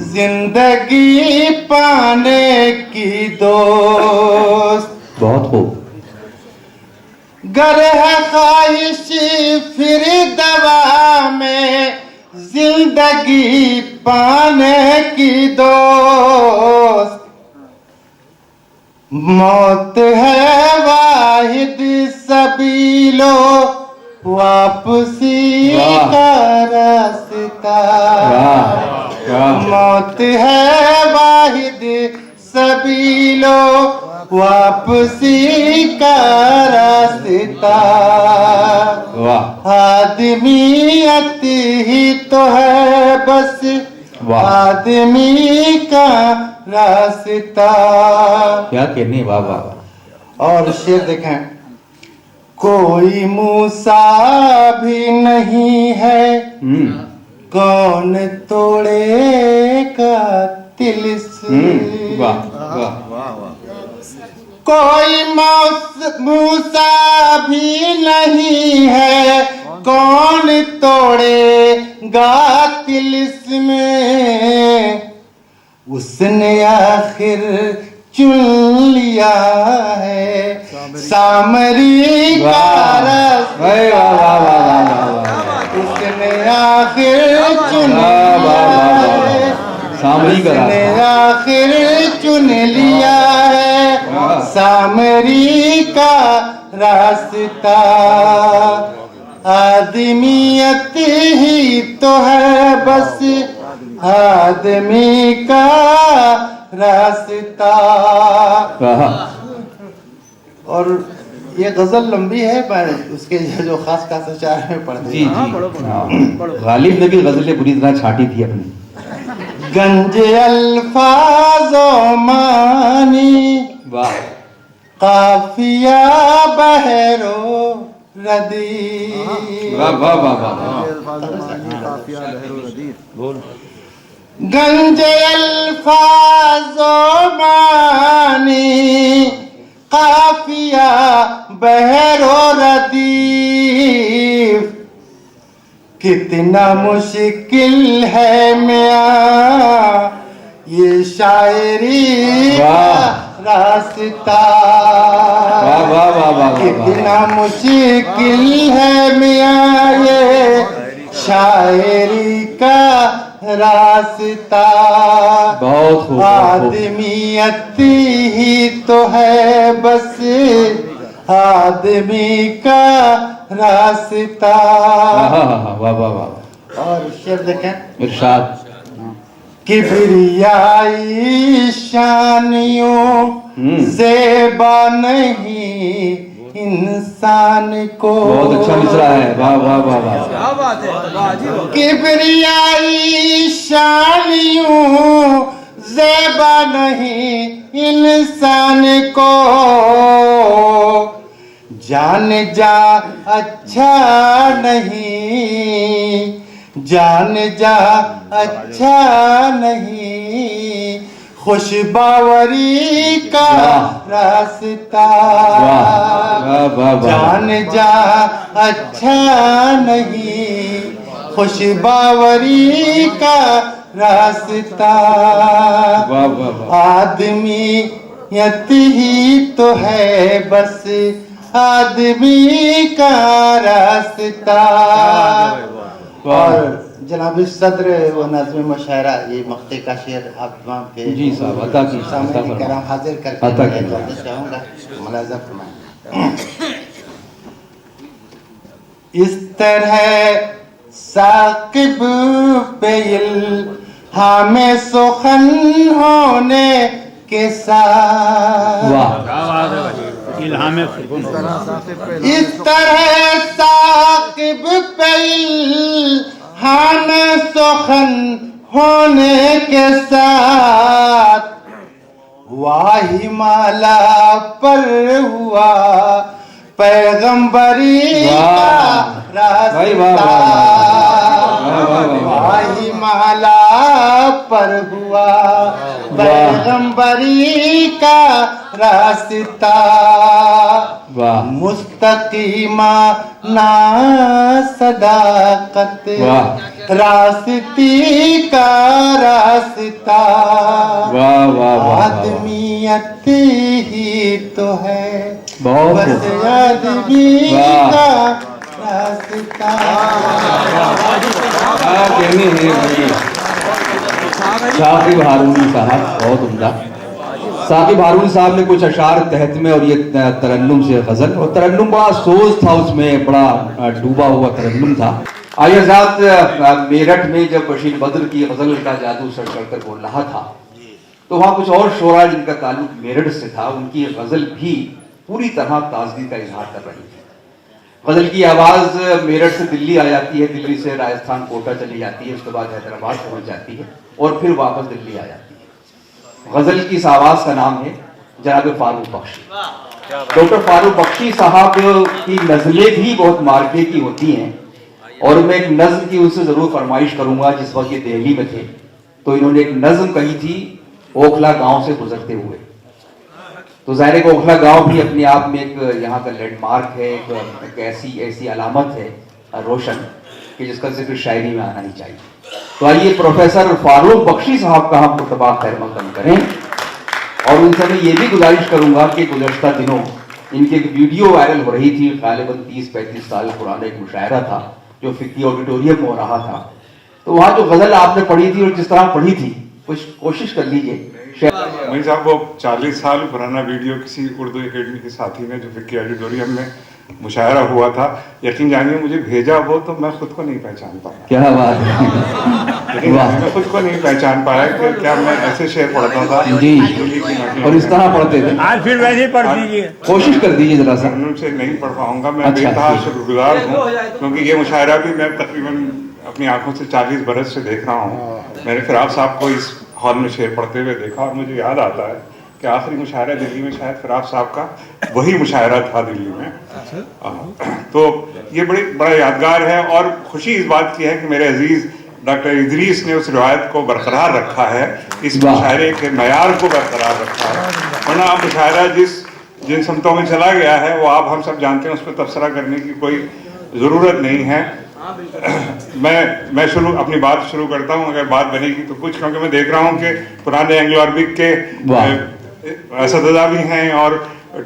जिंदगी पाने की दोस्त। बहुत खूब। गर है ख्वाहिश फिर दवा में जिंदगी पाने की दोस्त। मौत है वाहिद सबीलो वापसी का रास्ता। मौत है वाहिद सबीलो वापसी का रास्ता। आदमियत ही तो है बस आदमी का रास्ता। क्या कहने, वाह वाह। और शेर देखें। कोई मूसा भी नहीं है कौन तोड़ेगा तिलिस्म। वाह वाह। कोई मूसा भी नहीं है कौन तोड़ेगा तिलिस्म। उसने आखिर चुन लिया है सामरी का रास्ता। उसने आखिर चुन लिया है सामरी का उसने आखिर चुन लिया है सामरी का रास्ता। आदमियत ही तो है बस आदमी का रास्ता। और ये गजल लंबी है पर उसके जो खास खास अशार में पढ़ते जी जी। गालिब ने भी गजलें बुरी तरह छाटी थी अपनी। गंज अल्फाजो मानी वाह। काफिया बहरो रदी। वाह वाह वाह वाह। गंज अल्फाजो मानी काफिया बहरो रदीफ। कितना मुश्किल है मियां ये शायरी का रास्ता। वाह वाह वाह वाह वाह। कितना मुश्किल है मियाँ ये शायरी का रास्ता। बहुत खूब। आदमियत ही तो है बस आदमी का रास्ता। वाह वाह वाह। और शेर देखें, इरशाद। किबरियाई शानियों ज़ेबा नहीं इंसान को। बहुत अच्छा मिसरा है, वाह वाह वाह वाह। क्या बात है, वाह जी वाह। किबरियाई शानियों ज़ेबा नहीं इंसान को। जान जा अच्छा नहीं, जान जा अच्छा नहीं, खुशबावरी का रास्ता। जान जा अच्छा नहीं, खुशबावरी का रास्ता। आदमियत ही तो है बस आदमी का रास्ता। और जनाब सदर व नाज़िम मुशायरा ये मक्ते का शेर आप तमाम के जी साहब अता की सामने कराम हाजिर करके मैं चाहूँगा मुलाज़ा फरमाएं। इस तरह साकिब पे इल्हामे सुखन होने के साथ। इस तरह साकिब पे इल्हामे सुखन होने के साथ वाही माला पर हुआ पैगंबरी का रास्ता। वाही माला पर हुआ पैगंबरी का रास्ता। मुस्तकीमा ना सदाकत रास्ती का रास्ता। आदमियत ही तो है बस आदमी का रास्ता। साकिब हारूनी साहब बहुत उम्दा। साकिब हारूनी साहब ने कुछ अशार तहत में और ये तरन्नुम से गजल, और तरन्नुम बड़ा सोच था उसमें, बड़ा डूबा हुआ तरन्नुम था। आइए हज़रात, मेरठ में जब बशीर बद्र की गजल का जादू सर चढ़कर बोल रहा था तो वहाँ कुछ और शोरा जिनका ताल्लुक मेरठ से था, उनकी गजल भी पूरी तरह ताजगी का इजहार कर रही थी। गजल की आवाज़ मेरठ से दिल्ली आ जाती है, दिल्ली से राजस्थान कोटा चली जाती है, उसके बाद हैदराबाद पहुँच जाती है और फिर वापस दिल्ली आ जाती है। गजल की इस आवाज़ का नाम है जनाब फारूक बख्शी। डॉक्टर फारूक बख्शी साहब की नज़लें भी बहुत मार्के की होती हैं, और मैं एक नज़्म की उनसे ज़रूर फरमाइश करूँगा। जिस वक्त ये दिल्ली में थे तो इन्होंने एक नज़्म कही थी ओखला गांव से गुजरते हुए। तो ज़ाहिर है ओखला गांव भी अपने आप में एक यहाँ का लैंडमार्क है, एक ऐसी अलामत है रोशन कि जिसका जिक्र शायरी में आना ही चाहिए। तो आइए प्रोफेसर फारूक बख्शी साहब का हम मुतबा खैर मकदम करें, और उनसे मैं ये भी गुजारिश करूँगा कि गुज़श्ता दिनों इनकी एक वीडियो वायरल हो रही थी, गालिबन 30-35 साल पुराना एक मुशायरा था जो फिक्की ऑडिटोरियम में हो रहा था। तो वहाँ जो गज़ल आपने पढ़ी थी और जिस तरह पढ़ी थी, कुछ कोशिश कर लीजिए। मई साहब वो 40 साल पुराना वीडियो किसी उर्दू एकेडमी के साथी ने जो फिक्की ऑडिटोरियम में मुशायरा हुआ था, यकीन जानिए मुझे भेजा वो तो मैं खुद को नहीं पहचान पाया। क्या बात है, लेकिन मैं खुद को नहीं पहचान पाया कि क्या मैं ऐसे शेर पढ़ता था जी, और इस तरह पढ़ते थे। आज फिर वैसे पढ़ दीजिए, कोशिश कर दीजिए जरा सा। से नहीं पढ़ पाऊंगा मैं। बेतहा शुक्रगुजार हूँ क्योंकि ये मुशायरा भी मैं तकरीबन अपनी आंखों से 40 बरस से देख रहा हूँ। मैंने फिराक साहब को इस हॉल में शेर पढ़ते हुए देखा और मुझे याद आता है कि आखिरी मुशायरा दिल्ली में शायद फिराक साहब का वही मुशायरा था दिल्ली में। तो ये बड़ा यादगार है, और खुशी इस बात की है कि मेरे अजीज डॉक्टर इदरीस ने उस रिवायत को बरकरार रखा है, इस मुशायरे के मयार को बरकरार रखा है। वरना आप मुशायरा जिन समतों में चला गया है वो आप हम सब जानते हैं, उस पर तबसरा करने की कोई ज़रूरत नहीं है। मैं अपनी बात शुरू करता हूँ, अगर बात बनेगी तो कुछ, क्योंकि मैं देख रहा हूँ कि पुराने एंग्लो अरबिक के असदुल्ला भी हैं और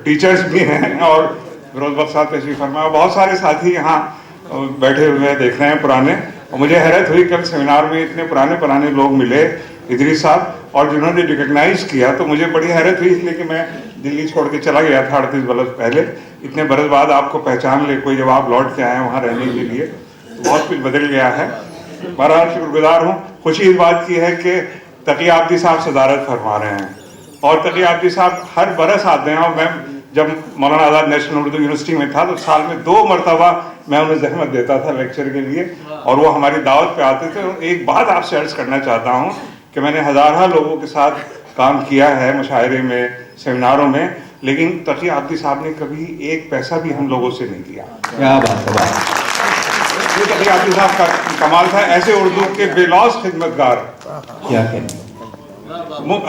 टीचर्स भी हैं और फिरोज बख्श साहब तशरीफ फरमा, बहुत सारे साथी यहाँ बैठे हुए देख रहे हैं पुराने। और मुझे हैरत हुई कल सेमिनार में इतने पुराने लोग मिले इदरीस साहब, और जिन्होंने रिकग्नाइज किया तो मुझे बड़ी हैरत हुई, इसलिए कि मैं दिल्ली छोड़ के चला गया था 38 बरस पहले। इतने बरस बाद आपको पहचान ले कोई, जब आप लौट के आए वहाँ रहने के लिए, तो बहुत कुछ बदल गया है। बहरहाल शुक्रगुजार हूँ। खुशी इस बात की है कि तकी आब्दी साहब सदारत फरमा रहे हैं, और तकी आब्दी साहब हर बरस आते हैं। और मैं जब मौलाना आज़ाद नेशनल उर्दू यूनिवर्सिटी में था तो साल में 2 मरतबा मैं उन्हें जहमत देता था लेक्चर के लिए, और वो हमारी दावत पे आते थे। और एक बात आपसे अर्ज करना चाहता हूँ कि मैंने हज़ारों लोगों के साथ काम किया है मुशायरे में, सेमिनारों में, लेकिन तकी आब्दी साहब ने कभी एक पैसा भी हम लोगों से नहीं लिया। क्या बात है, ये तकी आब्दी साहब का कमाल था। ऐसे उर्दू के बेलौस खिदमतगार क्या कहने,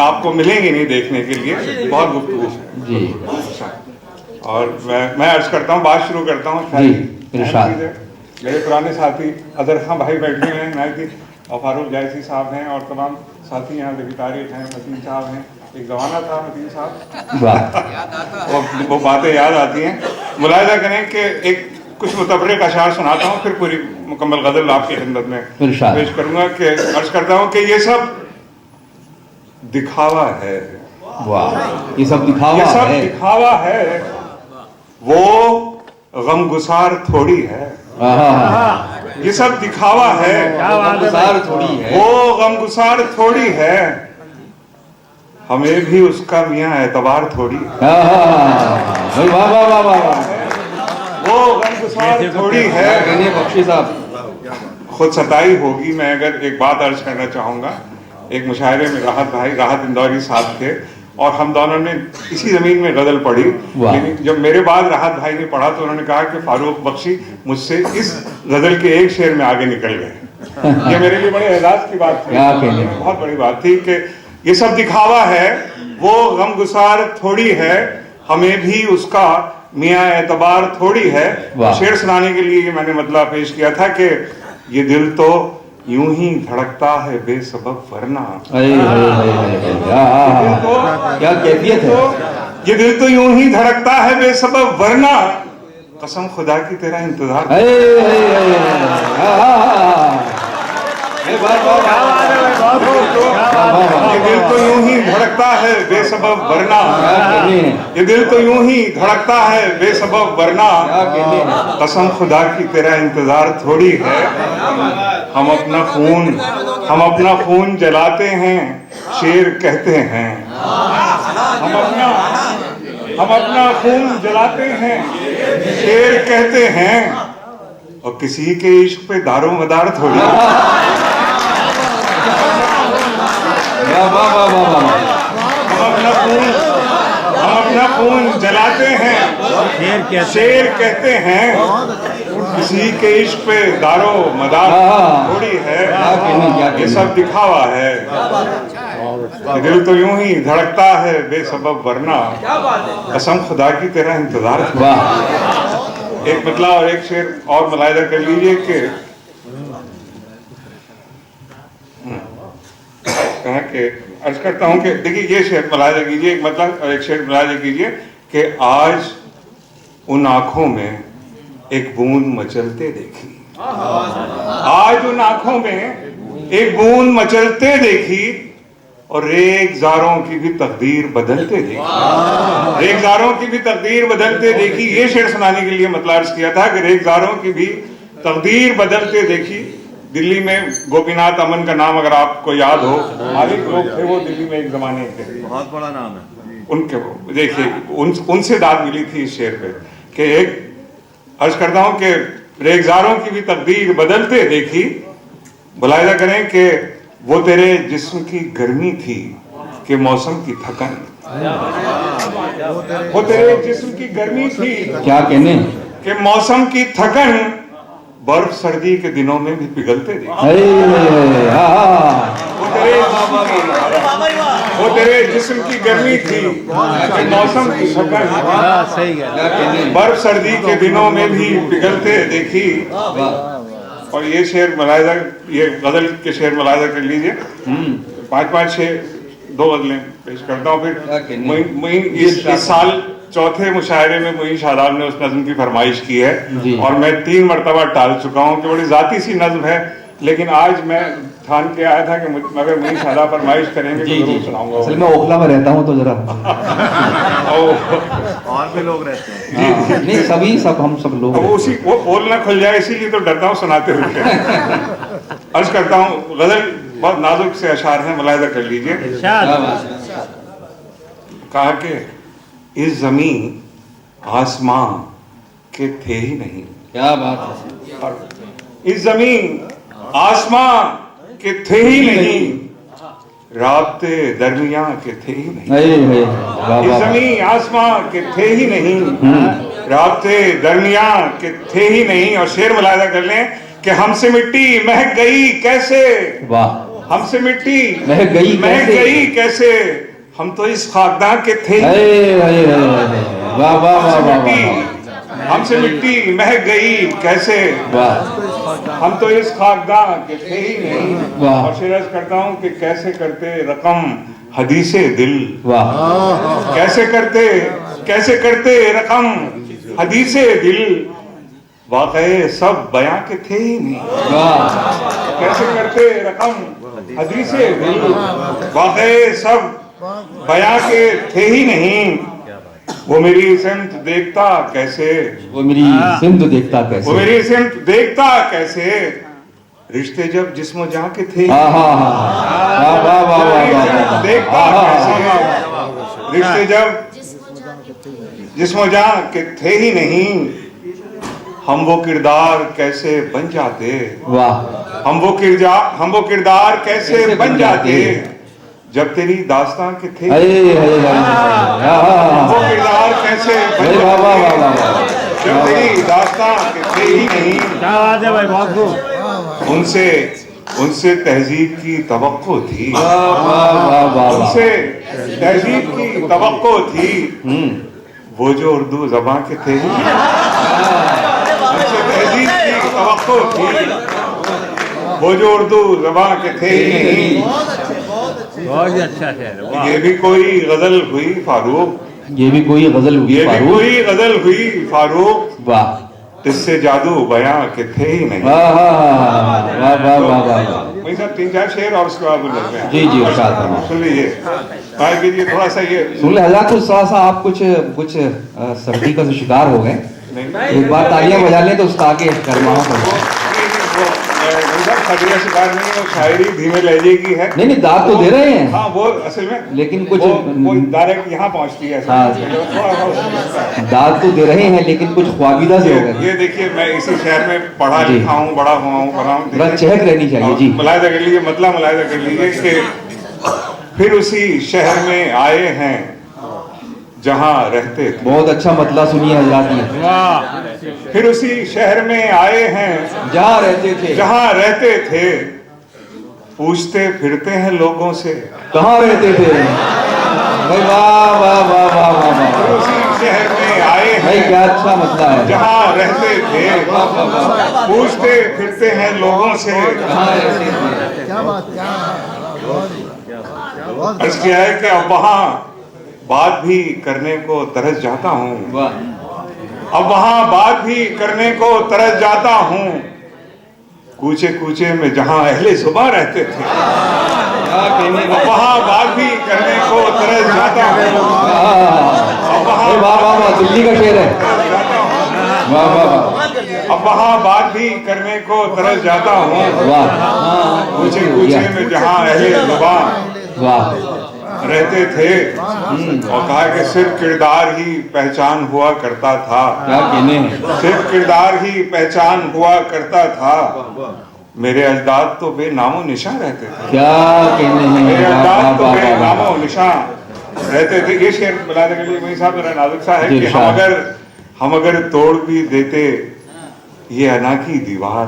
आपको मिलेंगे नहीं देखने के लिए, बहुत गुफ्तगू है जी। और मैं अर्ज करता हूँ, बात शुरू करता हूँ। मेरे पुराने साथी अजहर खां भाई बैठे हुए हैं, नायकी और फारूक जायसी साहब हैं, और तमाम साथी यहाँ देखिए, तारिक हैं, मतीन साहब हैं। एक जमाना था मतीन साहब, वो बातें याद आती हैं। मुलाहिजा करें कि एक कुछ मुतबर्रिक अशार सुनाता हूँ, फिर पूरी मुकम्मल गज़ल आपकी खिदमत में पेश करूँगा। कि अर्ज करता हूँ कि ये सब दिखावा है। वाह, ये सब दिखावा ये सब है। दिखावा है, वो गमगुसार थोड़ी है। ये सब दिखावा है, गमगुसार थोड़ी है, वो गमगुसार थोड़ी है, हमें भी उसका मियाँ एतबार थोड़ी है। वाह वाह वाह वाह, वो गमगुसार थोड़ी है। बख्शी साहब खुद सताई होगी। मैं अगर एक बात अर्ज करना चाहूँगा, एक मुशायरे में राहत इंदौरी साहब थे, और हम दोनों ने इसी जमीन में गजल पढ़ी। लेकिन जब मेरे बाद राहत भाई ने पढ़ा तो उन्होंने कहा कि फारूक बख्शी मुझसे इस गजल के एक शेर में आगे निकल गए। ये मेरे लिए बड़े एजाज की बात थी, बहुत बड़ी बात थी कि ये सब दिखावा है, वो गमगुसार थोड़ी है, हमें भी उसका मियाँ एतबार थोड़ी है। शेर सुनाने के लिए मैंने मतलब पेश किया था कि ये दिल तो यूं ही धड़कता है बेसबब वरना, क्या कैफियत है। ये दिल तो यूं ही धड़कता है बेसबब वरना, कसम खुदा की तेरा इंतजार। ये दिल तो यूं ही धड़कता है बेसबब वरना, ये दिल तो यूं ही धड़कता है बेसबब वरना, कसम खुदा की तेरा इंतजार थोड़ी है। हम अपना खून जलाते हैं, शेर कहते हैं। हम अपना खून जलाते हैं, शेर कहते हैं, और किसी के इश्क पे दारो मदार थोड़ी। हम अपना खून जलाते हैं, शेर कहते हैं, किसी के इश्क पे दारो मदार थोड़ी है। ये सब दिखावा है, दिल तो यूं ही धड़कता है बेसबब वरना, कसम खुदा की तेरा इंतजार। एक मतला और एक शेर और मुलाहिजा कर लीजिए कि कहा कि अर्ज करता हूं कि देखिए ये शेर मुलाहिजा कीजिए, एक मतलब और एक शेर मुलाहिजा कीजिए कि आज उन आंखों में एक बूंद मचलते देखी, आज उन आंखों में एक बूंद मचलते देखी, और रेगजारों की भी तकदीर बदलते देखी, रेगजारों की भी तकदीर बदलते देखी। ये शेर सुनाने के लिए मतलब अर्ज किया था कि रेगजारों की भी तकदीर बदलते देखी। दिल्ली में गोपीनाथ अमन का नाम अगर आपको याद हो, मालिक लोग थे वो दिल्ली में एक जमाने के, बहुत बड़ा नाम है उनके। देखिए उनसे दाद मिली थी इस शेर पे कि एक अर्ज करता हूं कि रेगजारों की भी तकदीर बदलते देखी, मुलाहिजा करें कि वो तेरे जिस्म की गर्मी थी कि मौसम की थकन, वो तेरे जिस्म की गर्मी थी क्या कहने कि मौसम की थकन, बर्फ सर्दी के दिनों में भी पिघलते देखी। वो तेरे जिस्म की गर्मी थी कि मौसम की थकन, बर्फ सर्दी के दिनों में भी पिघलते देखी। और ये शेर मुलाहिजा, ये गजल के शेर मुलाहिजा कर लीजिए, 5-5 शेर 2 गजलें पेश करता हूँ। क्या फिर कहने? इस साल चौथे मुशायरे में मोइन शादाब ने उस नज्म की फरमाइश की जी। है और मैं 3 मरतबा टाल चुका हूँ कि बड़ी जाती सी नज्म है, लेकिन आज मैं ठान के आया था कि अगर मोइन शादाब फरमाइश करेंगे तो जरूर सुनाऊंगा। असल में ओखला में रहता हूँ तो जरा और भी लोग रहते हैं। हाँ, नहीं सभी हम सब लोग वो उसी वो बोलना खुल जाए इसीलिए तो डरता हूँ सुनाते हुए। अर्ज करता हूँ, गजल बहुत नाजुक से अशार हैं, मुलाहिजा कर लीजिए। कहा कि इस जमीन आसमां के थे ही नहीं। क्या बात है। इस जमीन आसमां के थे ही नहीं, राब्ते दरमियां के थे ही नहीं। इस जमीन आसमां के थे ही नहीं, राब्ते दरमियां के थे ही नहीं। और शेर मुलाहिजा कर लें कि हमसे मिट्टी महक गई कैसे, वाह, हमसे मिट्टी महक गई कैसे, हम तो इस खाकदां के थे। वाह वाह वाह वाह, हमसे मिट्टी महक गई कैसे, हम तो इस खाकदां के थे ही नहीं। और शेर अर्ज करता हूँ कि कैसे करते रकम हदीसे दिल, वाह, कैसे करते रकम हदीसे दिल, वाक़े सब बयां के थे ही नहीं। कैसे करते रकम हदीसे दिल, वाक़े सब बयां के थे ही नहीं। वो मेरी सिमत देखता कैसे, वो मेरी सिमत देखता कैसे, वो मेरी सिमत देखता कैसे, रिश्ते जब जिस्मो जां के थे। देखता कैसे, रिश्ते जब जिस्मो जां के थे ही नहीं। हम वो किरदार कैसे बन जाते, वाह, हम वो किरदार कैसे बन जाते, जब तेरी दास्तां के थे। वो किरदार कैसे बन जाते, जब तेरी दास्तां के थे ही नहीं। क्या बात है भाई, बहुत खूब। उनसे तहजीब की तवक्को थी, उनसे तहजीब की तवक्को थी, वो जो उर्दू ज़बान के थे। उनसे तहजीब की तवक्को थी, वो जो उर्दू ज़बान के थे ही नहीं। बहुत ही अच्छा शेर। ये भी कोई गजल हुई फारूक, ये भी कोई गजल हुई ये भी फारूक, कोई गजल हुई फारूक, वाह, इससे जादू बयां के थे ही नहीं। वाह वाह वाह वाह वाह। वही सब 3-4 शेर और उसके बाद बोलते हैं। जी जी, इरशाद फरमाइए। सुन लीजिए, भाई कीजिए थोड़ा सा ये सुन ले हज़रात, कुछ थोड़ा सा आप कुछ सर्दी का शिकार हो गए, एक बार तालियां बजा लें तो उसका आगे करमाओ पर। खतरे शिकार नहीं, वो शायरी धीमे लहजे की है। नहीं दाद तो दे रहे हैं। हाँ वो असल में, लेकिन कुछ वो डायरेक्ट यहाँ पहुँचती है। हाँ, दाद तो दे रहे हैं लेकिन कुछ ख्वाबिदा से हो गए। ये देखिए, मैं इसी शहर में पढ़ा लिखा हूँ, बड़ा हुआ हूँ, बड़ा हूँ। थोड़ा चहक रहनी चाहिए जी। मुलाहिजा कर लीजिए, मतलब मुलाहिजा कर लीजिए कि फिर उसी शहर में आए हैं जहाँ रहते थे। बहुत अच्छा मतलब सुनिए हज़रात ने। फिर उसी शहर में आए हैं जहाँ रहते थे, पूछते फिरते हैं लोगों से कहाँ रहते थे। भाई वाह वाह वाह वाह वाह वाह। फिर उसी शहर में आए भाई हैं क्या अच्छा मतलब है। जहाँ रहते थे, पूछते फिरते हैं लोगों से कहाँ रहते थे। अर्ज किया है कि अब वहाँ बात भी करने को तरस जाता हूँ, अब वहाँ बात भी करने को तरस जाता हूँ, कूचे कूचे में जहाँ अहले जुबां रहते थे, अब वहाँ बात भी करने को तरस जाता हूँ, अब वहाँ वाह वाह वाह, दिल्ली का शेर है। वाह वाह वाह, अब वहाँ बात भी करने को तरस जाता हूँ, वाह, कूचे कूचे में जहाँ अहले जुबां वाह रहते थे। और कहा कि सिर्फ किरदार ही पहचान हुआ करता था, क्या कहने हैं। सिर्फ किरदार ही पहचान हुआ करता था, मेरे अजदाद तो बेनामो निशान रहते थे, क्या कहने हैं। मेरे अजदाद तो बेनामो निशान रहते थे। ये शेर बुलाने के लिए वही साहब मेरा नाजुक सा है कि हम अगर तोड़ भी देते ये अना की दीवार,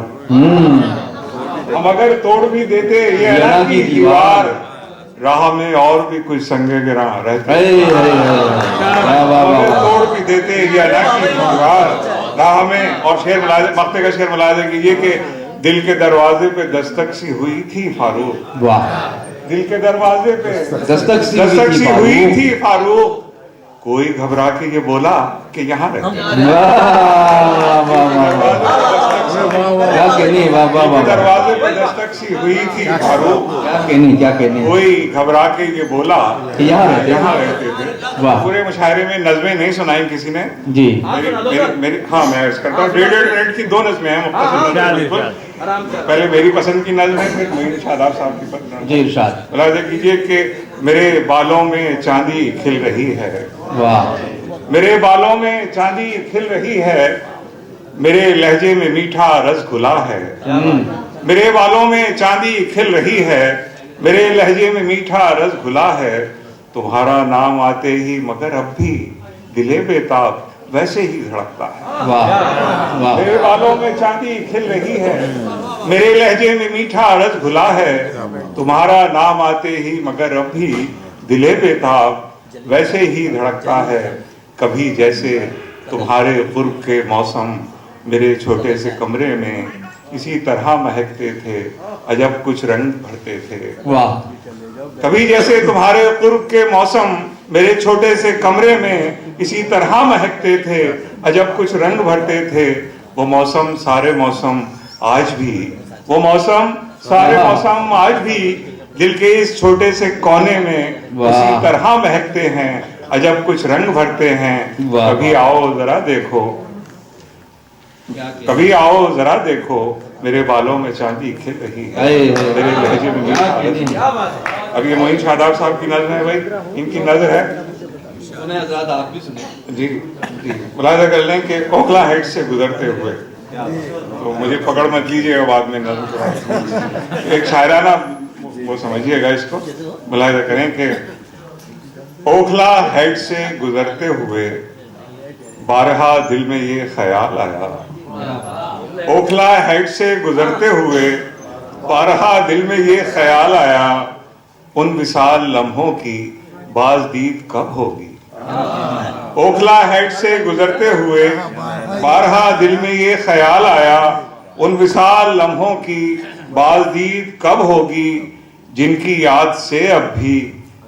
हम अगर तोड़ भी देते ये अना की दीवार, राह में और भी कुछ संगे गिरा रहते, तोड़ भी देते ये अना की दीवार, राह में। और शेर मक्ते का शेर मुलाज़ा कीजिए कि दिल के दरवाजे पे दस्तक सी हुई थी फारूक, वाह, दिल के दरवाजे पे दस्तक सी दस्तक हुई थी फारूक, कोई घबरा के ये बोला कि यहाँ रहे। क्या कहनी, वाह वाह वाह, दरवाजे पे दस्तक सी हुई थी फारूक, क्या कहनी, कोई घबरा के ये बोला कि यहाँ रहते थे। वाह। पूरे मुशायरे में नज़में नहीं सुनाई किसी ने जी। मेरी हाँ मैं अर्ज करता हूँ, 1.5 मिनट की 2 नज़में हैं मुख्तसर। पहले मेरी पसंद की नज़म है, फिर मोइन शादाब साहब की पसंद। जी इरशाद। मुलाहिजा कीजिए कि मेरे बालों में चांदी खिल रही है, वाह, मेरे बालों में चांदी खिल रही है, मेरे लहजे में मीठा रसगुल्ला है। मेरे बालों में चांदी खिल रही है, मेरे लहजे में मीठा रसगुल्ला है, तुम्हारा नाम आते ही मगर अब भी दिले बेताब वैसे ही धड़कता है। वाह वाह, मेरे बालों में चांदी खिल रही है, मेरे लहजे में मीठा रसगुल्ला है, तुम्हारा नाम आते ही मगर अब भी दिले बेताब वैसे ही धड़कता है। कभी जैसे तुम्हारे कुर्ब के मौसम मेरे छोटे से कमरे में इसी तरह महकते थे, अजब कुछ रंग भरते थे। वाह, कभी जैसे तुम्हारे कुर्ब के मौसम मेरे छोटे से कमरे में इसी तरह महकते थे, अजब कुछ रंग भरते थे। वो मौसम सारे मौसम आज भी, वो मौसम सारे मौसम आज भी दिल के इस छोटे से कोने में इसी तरह महकते हैं, अजब कुछ रंग भरते हैं। कभी आओ जरा देखो, कभी आओ जरा देखो, मेरे बालों में चांदी खिल रही है, मेरे लहजे में मीठा। अब ये मोइन शादाब साहब की नज़र है भाई, इनकी नज़र है, सुने हज़रात, आप भी सुने। जी जी। मुलाहिजा कर लें कि ओखला हेड से गुजरते हुए, तो मुझे पकड़ मत लीजिएगा बाद में नज़र। एक शायराना वो समझिएगा इसको, मुलाहिजा करें कि ओखला हेड से गुजरते हुए बारहा दिल में ये ख्याल आया, ओखला हेड से गुजरते हुए बारहा दिल में ये ख्याल आया, उन विशाल लम्हों की बाज़दीद कब होगी। ओखला हेड से गुजरते हुए बारहा दिल में ये ख्याल आया, उन विशाल लम्हों की बाज़दीद कब होगी, जिनकी याद से अब भी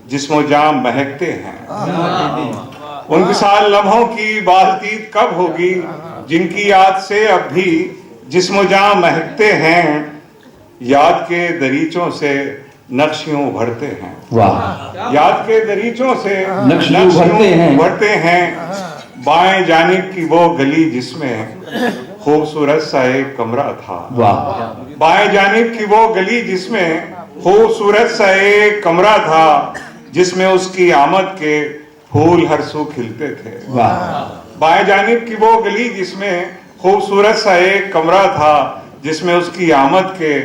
जिस्मो जाम महकते हैं। उन विशाल लम्हों की बाज़दीद कब होगी, जिनकी याद से अब भी जिस्मो जाम महकते हैं। याद के दरीचों से नक्श यूं भरते हैं, वाह, याद के दरीचों से नक्श यूं भरते हैं। बाएं जानिब की वो गली जिसमें खूबसूरत सा एक कमरा था, वाह, बाएं जानिब की वो गली जिसमें खूबसूरत सा एक कमरा था, जिसमें उसकी आमद के फूल हर सू खिलते थे। वाह, बाएं जानिब की वो गली जिसमें खूबसूरत सा एक कमरा था, जिसमें उसकी आमद के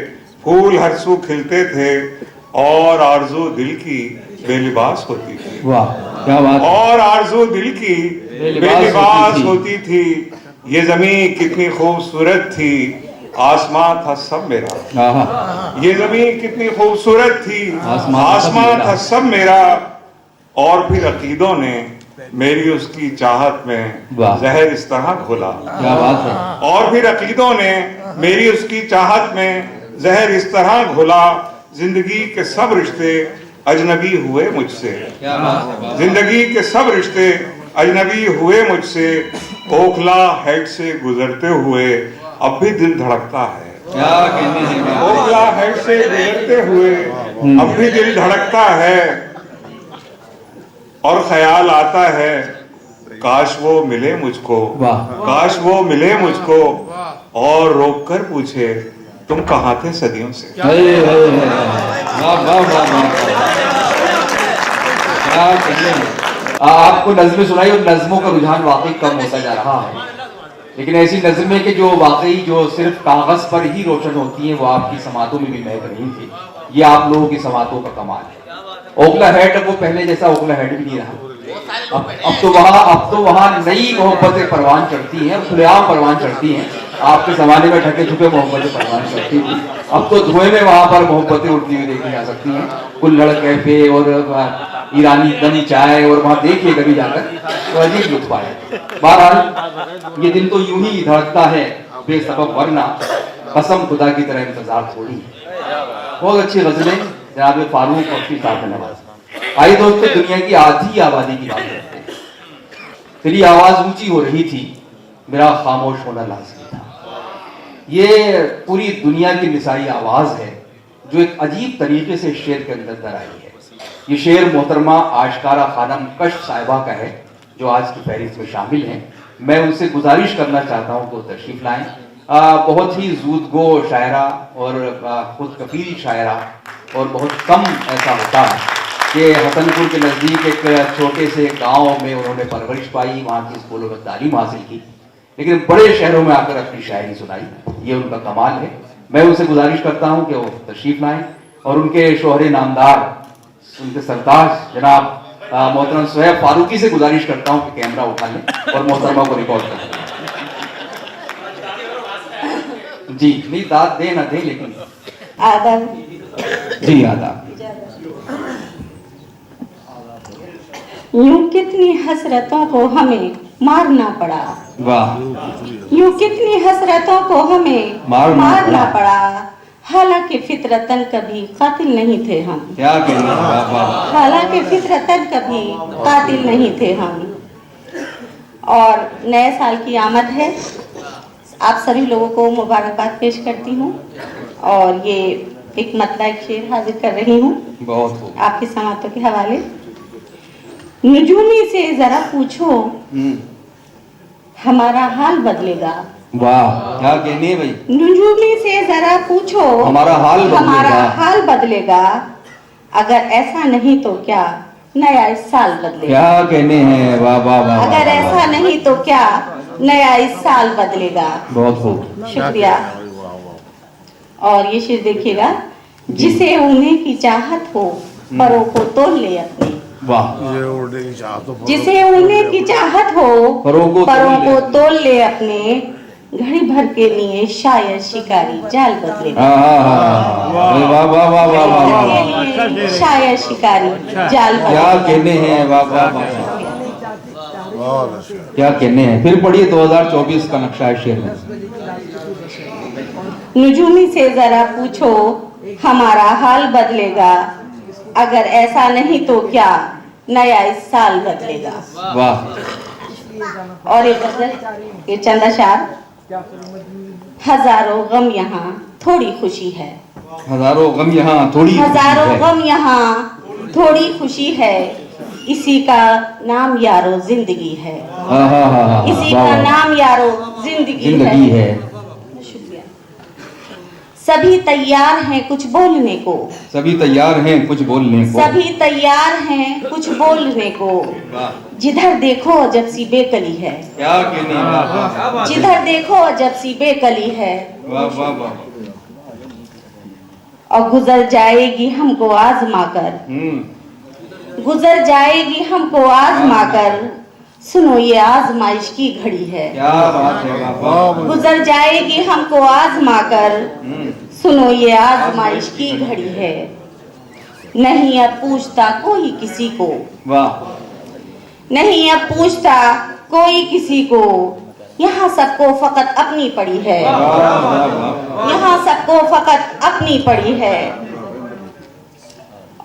फूल हर सू खिलते थे, और आरज़ू दिल की बेलिबास होती थी। वाह, क्या बात, और आरज़ू दिल की बेलिबास होती थी। ये ज़मीन कितनी खूबसूरत थी, आसमां था सब मेरा। ये ज़मीन कितनी खूबसूरत थी, आसमां था सब मेरा। और फिर अकीदों ने मेरी उसकी चाहत में जहर इस तरह घोला, क्या बात है। और फिर अकीदों ने मेरी उसकी चाहत में जहर इस तरह घोला, जिंदगी के सब रिश्ते अजनबी हुए मुझसे, जिंदगी के सब रिश्ते अजनबी हुए मुझसे। ओखला हेड से गुजरते हुए अब भी दिल धड़कता है, ओखला हेड से गुजरते हुए अब भी दिल धड़कता है, और ख्याल आता है काश वो मिले मुझको, काश वो मिले मुझको, और रोक कर पूछे तुम कहाँ थे सदियों से। आपको नज़में सुनाई और नज़मों का रुझान वाकई कम होता जा रहा है, लेकिन ऐसी नज़में के जो वाकई जो सिर्फ कागज पर ही रोशन होती हैं, वो आपकी समातों में भी महक रही थी। ये आप लोगों की समातों का कमाल है। ओखला हेड अब वो पहले जैसा ओखला हेड भी नहीं रहा। अब तो वहाँ नई मोहब्बतें परवान चढ़ती हैं, खुलेआम परवान चढ़ती हैं। आपके जमाने में ढके छुपे मोहब्बतें परवान चढ़ती थी, अब तो धुएं में वहाँ पर मोहब्बतें उड़ती हुई देखी जा सकती हैं। कुल्हड़ कैफे और ईरानी दमी चाय, और वहाँ देखिए कभी जाकर तो अजीब लुत्फ आए। बहरहाल ये दिल तो यूं ही धड़कता है बेसबब, वरना कसम खुदा की तरह इंतजार थोड़ी। बहुत अच्छी गजलें जनाब फारूक बख्शी साहब ने नवाजा। आइए दोस्तों, दुनिया की आधी आबादी की बात करते हैं। तेरी आवाज ऊंची हो रही थी, मेरा खामोश होना लाजमी था। ये पूरी दुनिया की निसाई आवाज है जो एक अजीब तरीके से शेर के अंदर आई है। ये शेर मोहतरमा आशकारा खानम कश साहिबा का है, जो आज की फहरिस्त में शामिल हैं। मैं उनसे गुजारिश करना चाहता हूँ कि वो तशरीफ लाएं। बहुत ही जूदगो शायरा और खुद कफील शायरा, और बहुत कम ऐसा होता है कि हसनपुर के नज़दीक एक छोटे से गांव में उन्होंने परवरिश पाई, वहाँ की स्कूलों में तालीम हासिल की, लेकिन बड़े शहरों में आकर अपनी शायरी सुनाई। ये उनका कमाल है। मैं उनसे गुजारिश करता हूँ कि वो तशरीफ लाएं और उनके शोहरे नामदार, उनके सरताज जनाब मोहतरम सोहेब फारूकी से गुजारिश करता हूँ कि कैमरा उठा लें और मोहतरमा को रिकॉर्ड कर लें। जी नहीं, दाद दे ना दे, लेकिन आदाब। जी आदाब। यूं कितनी हसरतों को हमें मारना पड़ा, वाह। यूं कितनी हसरतों को हमें मारना पड़ा, हालांकि फितरतन कभी कातिल नहीं थे हम। क्या कहना, वाह वाह। हालांकि फितरतन कभी कातिल नहीं थे हम। और नए साल की आमद है, आप सभी लोगों को मुबारकबाद पेश करती हूँ और ये एक मतला एक शेर हाजिर कर रही हूँ बहुत खूब। आपकी समातों के हवाले। नुजूमी से जरा पूछो हमारा हाल बदलेगा। वाह, क्या कहने भाई। नुजूमी से जरा पूछो हमारा हाल बदलेगा, अगर ऐसा नहीं तो क्या नया इस साल बदलेगा। क्या कहने हैं, वाह वाह वाह। अगर ऐसा नहीं तो क्या नया इस साल बदलेगा। बहुत खूब, शुक्रिया। और ये शेर देखिएगा, जिसे उन्हें की चाहत हो परों को तोड़ ले अपने। वाह। जिसे उन्हें की चाहत हो परों को तोड़ ले अपने, घड़ी भर के लिए शायद शिकारी जाल बदले। वाह वाह वाह वाह। शायद शिकारी जाल बदले। क्या कहने हैं, वाह वाह वाह। क्या कहने हैं। फिर पढ़िए 2024 का नक्शा है शेर में। नुजूमी से जरा पूछो हमारा हाल बदलेगा, अगर ऐसा नहीं तो क्या नया इस साल बदलेगा। वाह। और एक गजल, ये चंद अशार। हजारों गम यहाँ थोड़ी खुशी है, हजारों गम यहाँ थोड़ी, हजारों गम यहाँ थोड़ी खुशी है, इसी का नाम यारो जिंदगी है। इसी का नाम यारो जिंदगी है। शुक्रिया। सभी तैयार हैं कुछ बोलने को, सभी तैयार हैं कुछ बोलने को, सभी तैयार हैं कुछ बोलने को, जिधर देखो जब सी बेकली है। क्या कहने, जिधर देखो जब सी बेकली है। वाह वाह वाह। और गुजर जाएगी हमको आजमा कर, गुजर जाएगी हमको आजमा कर, सुनो ये आजमाइश की घड़ी है। क्या बात है। गुजर जाएगी हमको आजमा कर, सुनो ये आजमाइश की घड़ी है। नहीं अब पूछता कोई किसी को, वाह। नहीं अब पूछता कोई किसी को, यहाँ सबको फकत अपनी पड़ी है। यहाँ सबको फकत अपनी पड़ी है।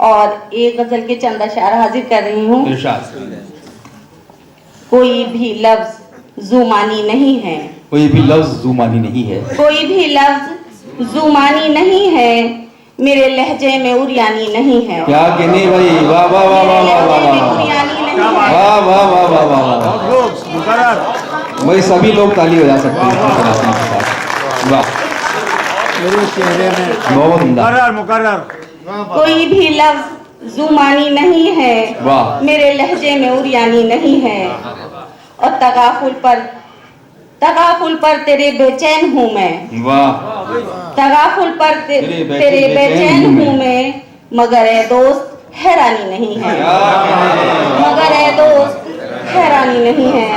और एक गजल के चंद अशार हाजिर कर रही हूँ। कोई भी लफ्ज जुमानी नहीं है, कोई भी लफ्ज जुमानी नहीं है, कोई भी लफ्ज जुमानी नहीं है, मेरे लहजे में उरियानी नहीं है। क्या कहने भाई, वाह वाह वाह वाह वाह वाह वाह वाह वाह। वही सभी लोग ताली बजा सकते हैं। वाह, मेरे चेहरे में बहुत उम्दा। मुकर्रर। कोई भी लफ्ज जुमानी नहीं है, मेरे लहजे में उरियानी नहीं है। और तगाफुल पर तेरे बेचैन हूँ मैं। वाह। तगाफुल पर तेरे बेचैन हूँ मैं, मगर ए दोस्त हैरानी नहीं है। मगर ए दोस्त हैरानी नहीं है।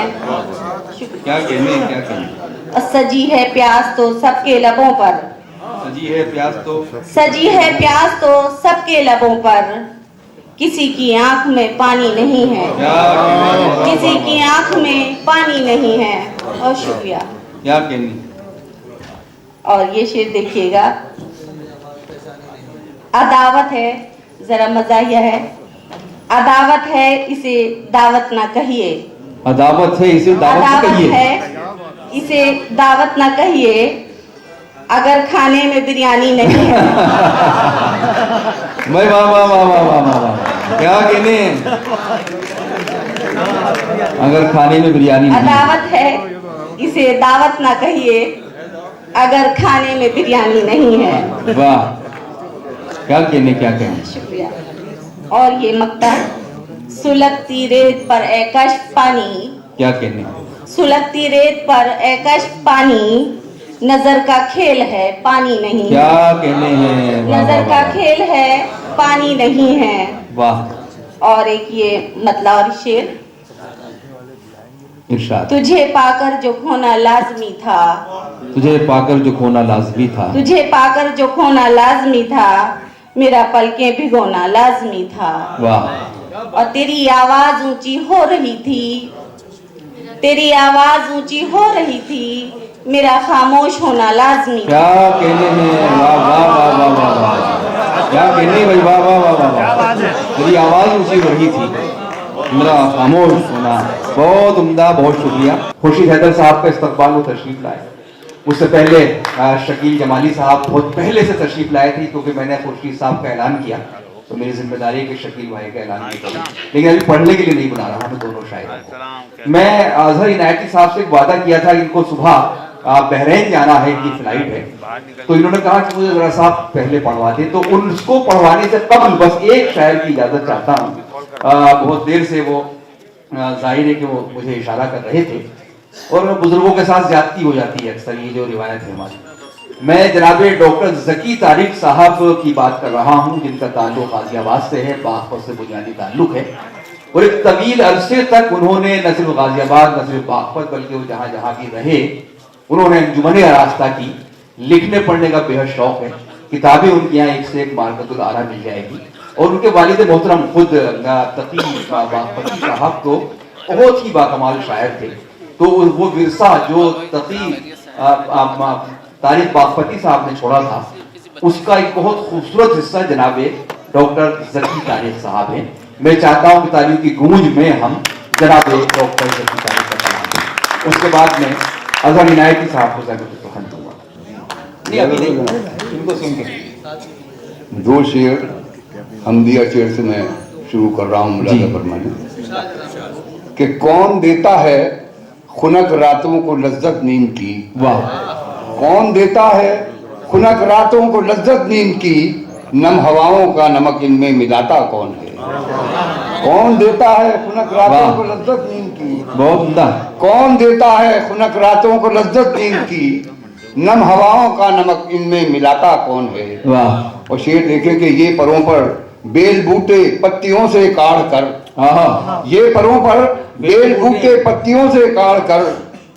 क्या कहने, क्या कहने। और सजी है प्यास तो सबके लबों पर, सजी है प्यास तो, सजी है प्यास तो सबके लबों पर, किसी की आंख में पानी नहीं है। किसी की आंख में पानी नहीं है। और शुक्रिया। क्या कहनी। और ये शेर देखिएगा, अदावत है, जरा मजाहिया है। अदावत है इसे दावत ना कहिए। अदावत है इसे दावत ना अदावत कहिए। है इसे दावत ना कहिए, अगर खाने में बिरयानी नहीं है। मैं वाह वाह वाह वाह वाह वाह वाह, क्या कहने, अगर खाने में बिरयानी नहीं। अदावत है इसे दावत ना कहिए, अगर खाने में बिरयानी नहीं है। वाह, क्या कहने, क्या कहने। शुक्रिया। और ये मक्ता, सुलगती रेत पर एकश पानी, क्या कहने, सुलगती रेत पर एकश पानी, नजर का खेल है पानी नहीं। क्या कहने हैं। वाह, नजर वाह, का वाह, खेल है पानी नहीं है। वाह। और एक ये मतलब और शेर, इरशाद। तुझे पाकर जो खोना लाजमी था, तुझे पाकर जो खोना लाजमी था, तुझे पाकर जो खोना लाजमी था, मेरा पलकें भिगोना लाजमी था। वाह। और तेरी आवाज ऊंची हो रही थी, तेरी आवाज ऊंची हो रही थी, मेरा खामोश होना लाजमी था। क्या कहने हैं। वाह वाह वाह वाह वाह वाह, क्या कहने भाई, वाह वाह वाह वाह वाह। तेरी आवाज ऊंची हो रही थी, मेरा खामोश होना। बहुत उम्दा, बहुत शुक्रिया। खुर्शीद हैदर साहब का इस्तकबाल वो तशरीफ लाए। उससे पहले शकील जमाली साहब बहुत पहले से तशरीफ लाए थे, क्योंकि मैंने खुर्शीद साहब का ऐलान किया तो मेरी जिम्मेदारी है कि शकील भाई का ऐलान भी करूं, लेकिन अभी पढ़ने के लिए नहीं बना रहा मैं दोनों शायरों को। मैं अजहर इनायती साहब से एक वादा किया था, इनको सुबह बहरीन जाना है, इनकी फ्लाइट है, तो इन्होंने कहा कि मुझे जरा साहब पहले पढ़वा दें, तो उनको पढ़वाने से कबल बस एक शायर की इजाजत चाहता हूँ। बहुत देर से वो जाहिर है कि वो मुझे इशारा कर रहे थे, और बुजुर्गों के साथ ज्यादती हो जाती है अक्सर, ये जो रिवायत है हमारी। मैं जनाब डॉक्टर जकी तारिक साहब की बात कर रहा हूँ, जिनका ताल्लुक गाजियाबाद से है, बागपत से बुनियादी ताल्लुक है, और एक तवील अरसे तक उन्होंने न सिर्फ गाजियाबाद, न सिर्फ बागपत, बल्कि वो जहाँ जहाँ भी रहे उन्होंने अंजुमन रास्ता की। लिखने पढ़ने का बेहद शौक है, किताबें उनकी यहाँ एक से एक मार्फतुल आला मिल जाएगी। और उनके वालिद मोहतरम खुद तकी बागपती साहब तो बहुत ही बाकमाल शायर थे, तो वो विरसा जो तकी तारिक बागपती साहब ने छोड़ा था, उसका एक बहुत खूबसूरत हिस्सा जनाबे डॉक्टर जकी तारिक साहब हैं। मैं चाहता हूँ कि तारीख की गूंज में हम जनाबे डॉक्टर जकी तारिक का सलाम दें। उसके बाद में अजहर इनायती साहब को ज़रूर पसंद दूंगा। नहीं अभी नहीं, इनको सुन के दो शेर हमदिया शेर से मैं शुरू कर रहा हूँ मुलाजा फरमाने कि कौन देता है खुनक रातों को लज्जत नींद की। वाह। कौन देता है खुनक रातों को लज्जत नींद की, नम हवाओं का नमक इनमें मिलाता कौन है। कौन देता है खुनक रातों को लज्जत नींद की, बहुत उम्दा। कौन देता है खुनक रातों को लज्जत नींद की, नम हवाओं का नमक इनमें मिलाता कौन है। वाह। और शेर देखे कि ये परों पर बेल बूटे पत्तियों से काढ़ कर, ये परों पर बेल बूटे पत्तियों से काढ़ कर,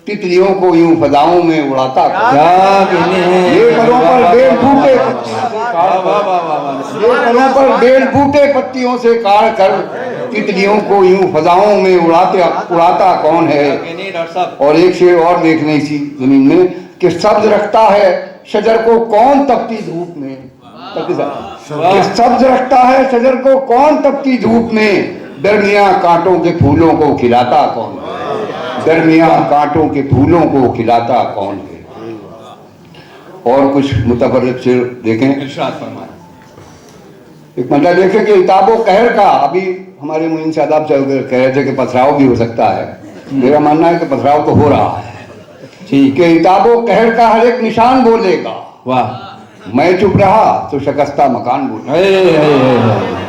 तितलियों को यूं फजाओं में उड़ाता। क्या कहने हैं। ये परों पर बेल बूटे, ये परों पर बेल बूटे पत्तियों से काढ़ कर, तितलियों को यूं फजाओं में उड़ाता कौन है। और एक शेर और देखने इसी जमीन में कि सब्ज रखता है शजर को कौन तपती धूप में। कि सब्ज रखता है शजर को कौन तपती धूप में, दरमियां कांटों के फूलों को खिलाता कौन है। दरमियां कांटों के फूलों को खिलाता कौन है। और कुछ मुतफर्रिक शेर देखें। एक मतलब देखें कि इताबो कहर का, अभी हमारे मुइन साहब कह रहे थे कि पथराव भी हो सकता है, मेरा मानना है कि पथराव तो हो रहा है। ठीक है। इताबो कहर का हर एक निशान बोलेगा। वाह। मैं चुप रहा तो शकस्ता मकान बोले।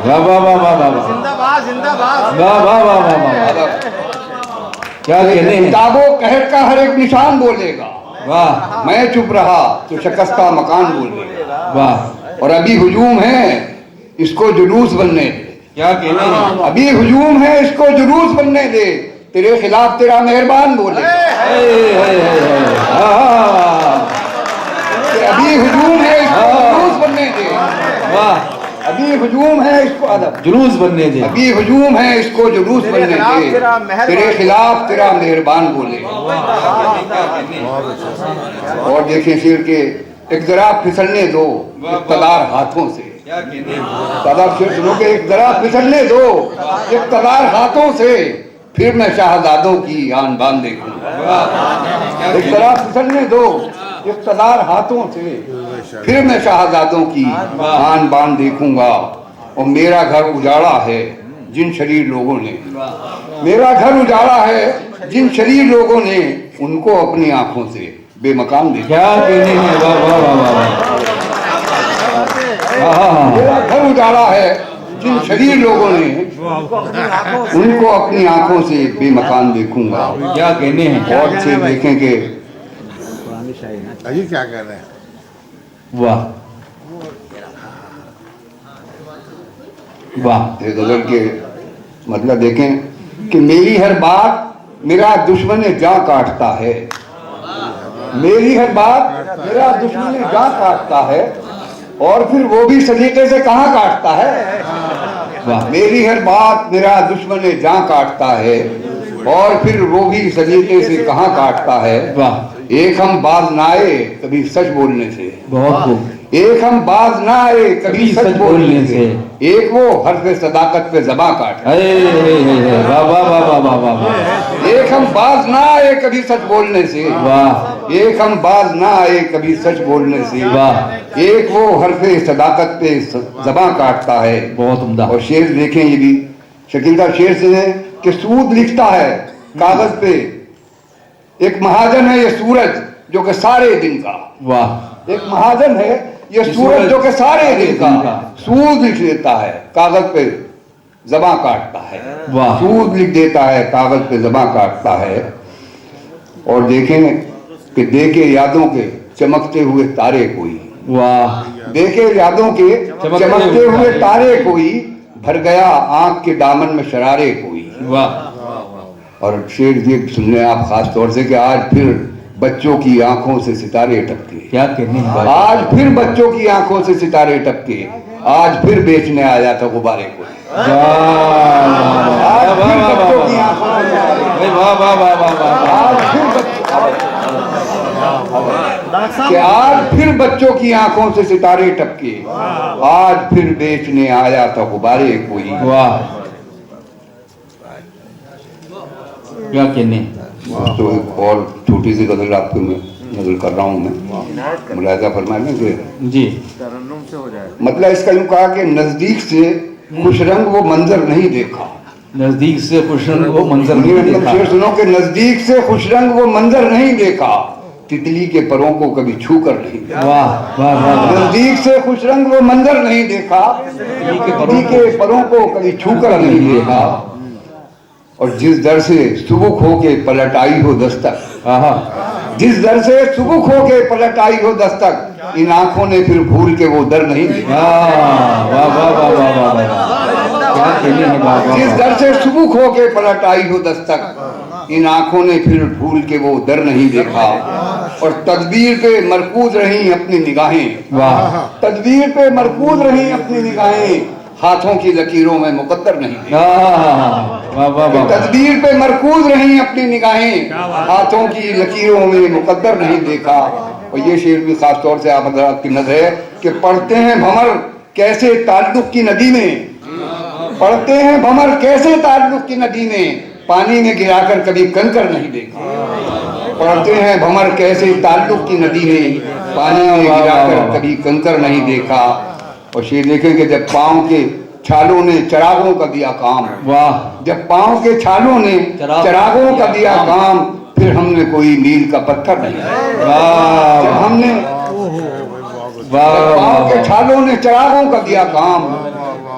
वाह वाह वाह वाह वाह, जिंदाबाद जिंदाबाद, वाह वाह वाह वाह वाह। क्या कहने हैं। किताबों कहर का हर एक निशान बोलेगा। वाह। मैं चुप रहा तो शकस्ता मकान बोलेगा। वाह। और अभी हुजूम है इसको जुलूस बनने दे। क्या कहने हैं। अभी हुजूम है इसको जुलूस बनने दे, तेरे खिलाफ तेरा मेहरबान बोले। अभी हुजूम है इसको जुलूस बनने दे। वाह। अभी हुजूम है इसको अदब जुलूस बनने दे। अभी हुजूम है इसको जुलूस बनने दे, तेरे खिलाफ तेरा मेहरबान बोले। और देखिए शेर के एक जरा फिसलने दो इक़्तिदार हाथों से। दादा शेर सुनो के एक जरा फिसलने दो इक़्तिदार हाथों से, फिर मैं शहजादों की आन बान देखूंगा। एक जरा फिसलने दो इक़्तिदार हाथों से, फिर मैं शहजादों की आन बान देखूंगा। और मेरा घर उजाड़ा है जिन शरीर लोगों ने, मेरा घर उजाड़ा है जिन शरीर लोगों ने, उनको अपनी आंखों से बेमकान देखा। क्या कहने हैं, वाह वाह वाह वाह। मेरा घर उजाड़ा है जिन शरीर लोगों ने, उनको अपनी आंखों से बेमकान देखूंगा। क्या कहने हैं, और से देखेंगे। अजी क्या कह रहे हैं? वाह वाह। ये गजल के मतलब देखें कि मेरी हर बात मेरा दुश्मन जान काटता है, मेरी हर बात मेरा दुश्मन जान काटता है, और फिर वो भी सलीके से कहाँ काटता है। मेरी हर बात मेरा दुश्मन जान काटता है, और फिर वो भी सलीके से कहाँ काटता है। वाह। एक हम बाज ना आए कभी सच बोलने से, बहुत खूब। एक हम बाज ना आए कभी सच बोलने से, एक वो हर्फ सदाकत पे ज़बां काट। वाह वाह वाह वाह वाह वाह। एक हम बाज ना आए कभी सच बोलने से, वाह। एक हम बाज ना आए कभी सच बोलने से, वाह। एक वो हर्फ सदाकत पे ज़बां काटता है। बहुत उम्दा। और शेर देखें ये भी शकील साहब शेर से है कि सूद लिखता है कागज पे, एक महाजन है ये सूरज जो कि सारे दिन का। वाह। एक महाजन है ये सूरज जो कि सारे दिन का सूद लिख देता है कागज पे ज़बां काटता है। वाह। सूद लिख देता है कागज पे ज़बां काटता है। और देखें कि देखे यादों के चमकते हुए तारे कोई। वाह। देखे यादों के चमकते हुए तारे कोई, भर गया आंख के दामन में शरारे कोई। वाह। और शेर ये सुनने आप खास तौर से कि आज फिर बच्चों की आंखों से सितारे टपके। क्या कहने हैं, आज फिर बच्चों की आंखों से सितारे टपके, आज फिर बेचने आया था गुब्बारे को। आज फिर बच्चों की आंखों से, वाह वाह वाह वाह। आज फिर कि आज फिर बच्चों की आंखों से सितारे टपके, आज फिर बेचने आया था गुब्बारे कोई। वाह। क्या कहने। तो एक और छोटी सी गजल आपको मैं नजर कर रहा हूँ, मैं मुलाजा फरमाने के जी। मतलब इसका यूं कहा कि नजदीक से खुश रंग वो मंजर नहीं देखा। नजदीक से खुश रंग वो मंजर नहीं देखा। शेर सुनो कि नजदीक से खुश रंग वो मंजर नहीं देखा, तितली के परों को कभी छू कर नहीं देखा। वाह वाह वाह। नजदीक से खुश रंग वो मंजर नहीं देखा, तितली के परों को कभी छू कर नहीं देखा। और जिस दर से सुबुक होके पलट आई हो दस्तक, जिस दर से सुबुक होके पलट आई हो दस्तक, इन आंखों ने फिर भूल के वो दर नहीं देखा। वाह वाह वाह वाह वाह वाह। क्या कहने हैं, वाह वाह। जिस दर से सुबुक होके पलट आई हो दस्तक, इन आंखों ने फिर भूल के वो दर नहीं देखा। और तदबीर पे मरकूज रही अपनी निगाहें। वाह। तदबीर पे मरकूज रही अपनी निगाहें, हाथों की लकीरों में मुकद्दर नहीं देखा। वाह वाह वाह। तदबीर पे मरकूज रही अपनी निगाहें, हाथों की लकीरों में मुकद्दर नहीं देखा। और ये शेर भी खास तौर से आप हज़रात की नज़र है कि पढ़ते हैं भंवर कैसे ताल्लुक की नदी में, पढ़ते हैं भंवर कैसे ताल्लुक की नदी में, पानी में गिराकर कभी कंकर नहीं देखा। पढ़ते हैं भंवर कैसे ताल्लुक की नदी में, पानी में गिराकर कभी कंकर नहीं देखा। और शेर देखें कि जब पाँव के छालों ने चरागों का दिया काम। वाह। जब पाँव के छालों ने चरागों का दिया काम, फिर हमने कोई मील का पत्थर नहीं। जब हमने पाँव के छालों ने चरागों का दिया काम,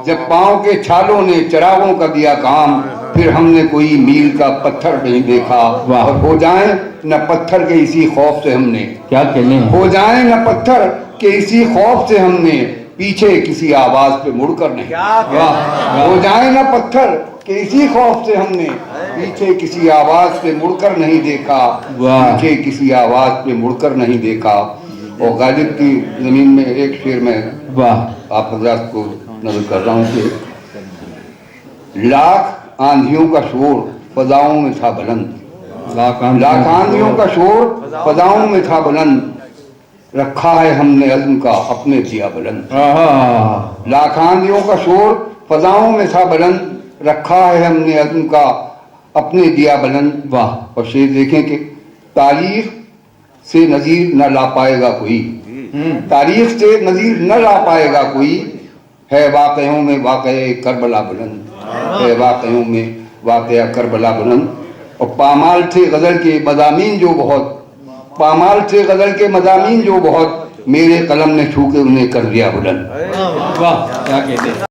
जब पाँव के छालों ने चरागों का दिया काम, फिर हमने कोई मील का पत्थर नहीं देखा। और हो जाए न पत्थर के इसी खौफ से हमने, क्या कहने, हो जाए न पत्थर के इसी खौफ से हमने पीछे किसी आवाज पे मुड़कर नहीं। हो जाए न पत्थर के इसी खौफ से हमने पीछे किसी आवाज पे मुड़कर नहीं देखा, पीछे किसी आवाज पे मुड़कर नहीं देखा। और गालिब की जमीन में एक शेर में आप हजरात को नजर कर रहा हूँ कि लाख आंधियों का शोर फजाओं में था बुलंद, लाख आंधियों का शोर फजाओं में था बुलंद, रखा है हमने अज़्म का अपने दिया बुलंद। लाखानियों का शोर फजाओं में था बुलंद, रखा है हमने अज़्म का अपने दिया बुलंद। वाह। और शेर देखें कि तारीख से नज़ीर न ला पाएगा कोई, तारीख से नज़ीर न ला पाएगा कोई, है वाक़यों में वाक़या करबला बुलंद, है वाक़यों में वाक़या करबला बुलंद। और पामाल थे गज़ल के मज़ामीन जो बहुत, पामाल थे गज़ल के मज़ामीन जो बहुत, मेरे कलम ने छू के उन्हें कर दिया बुलंद। वाह क्या कहते हैं।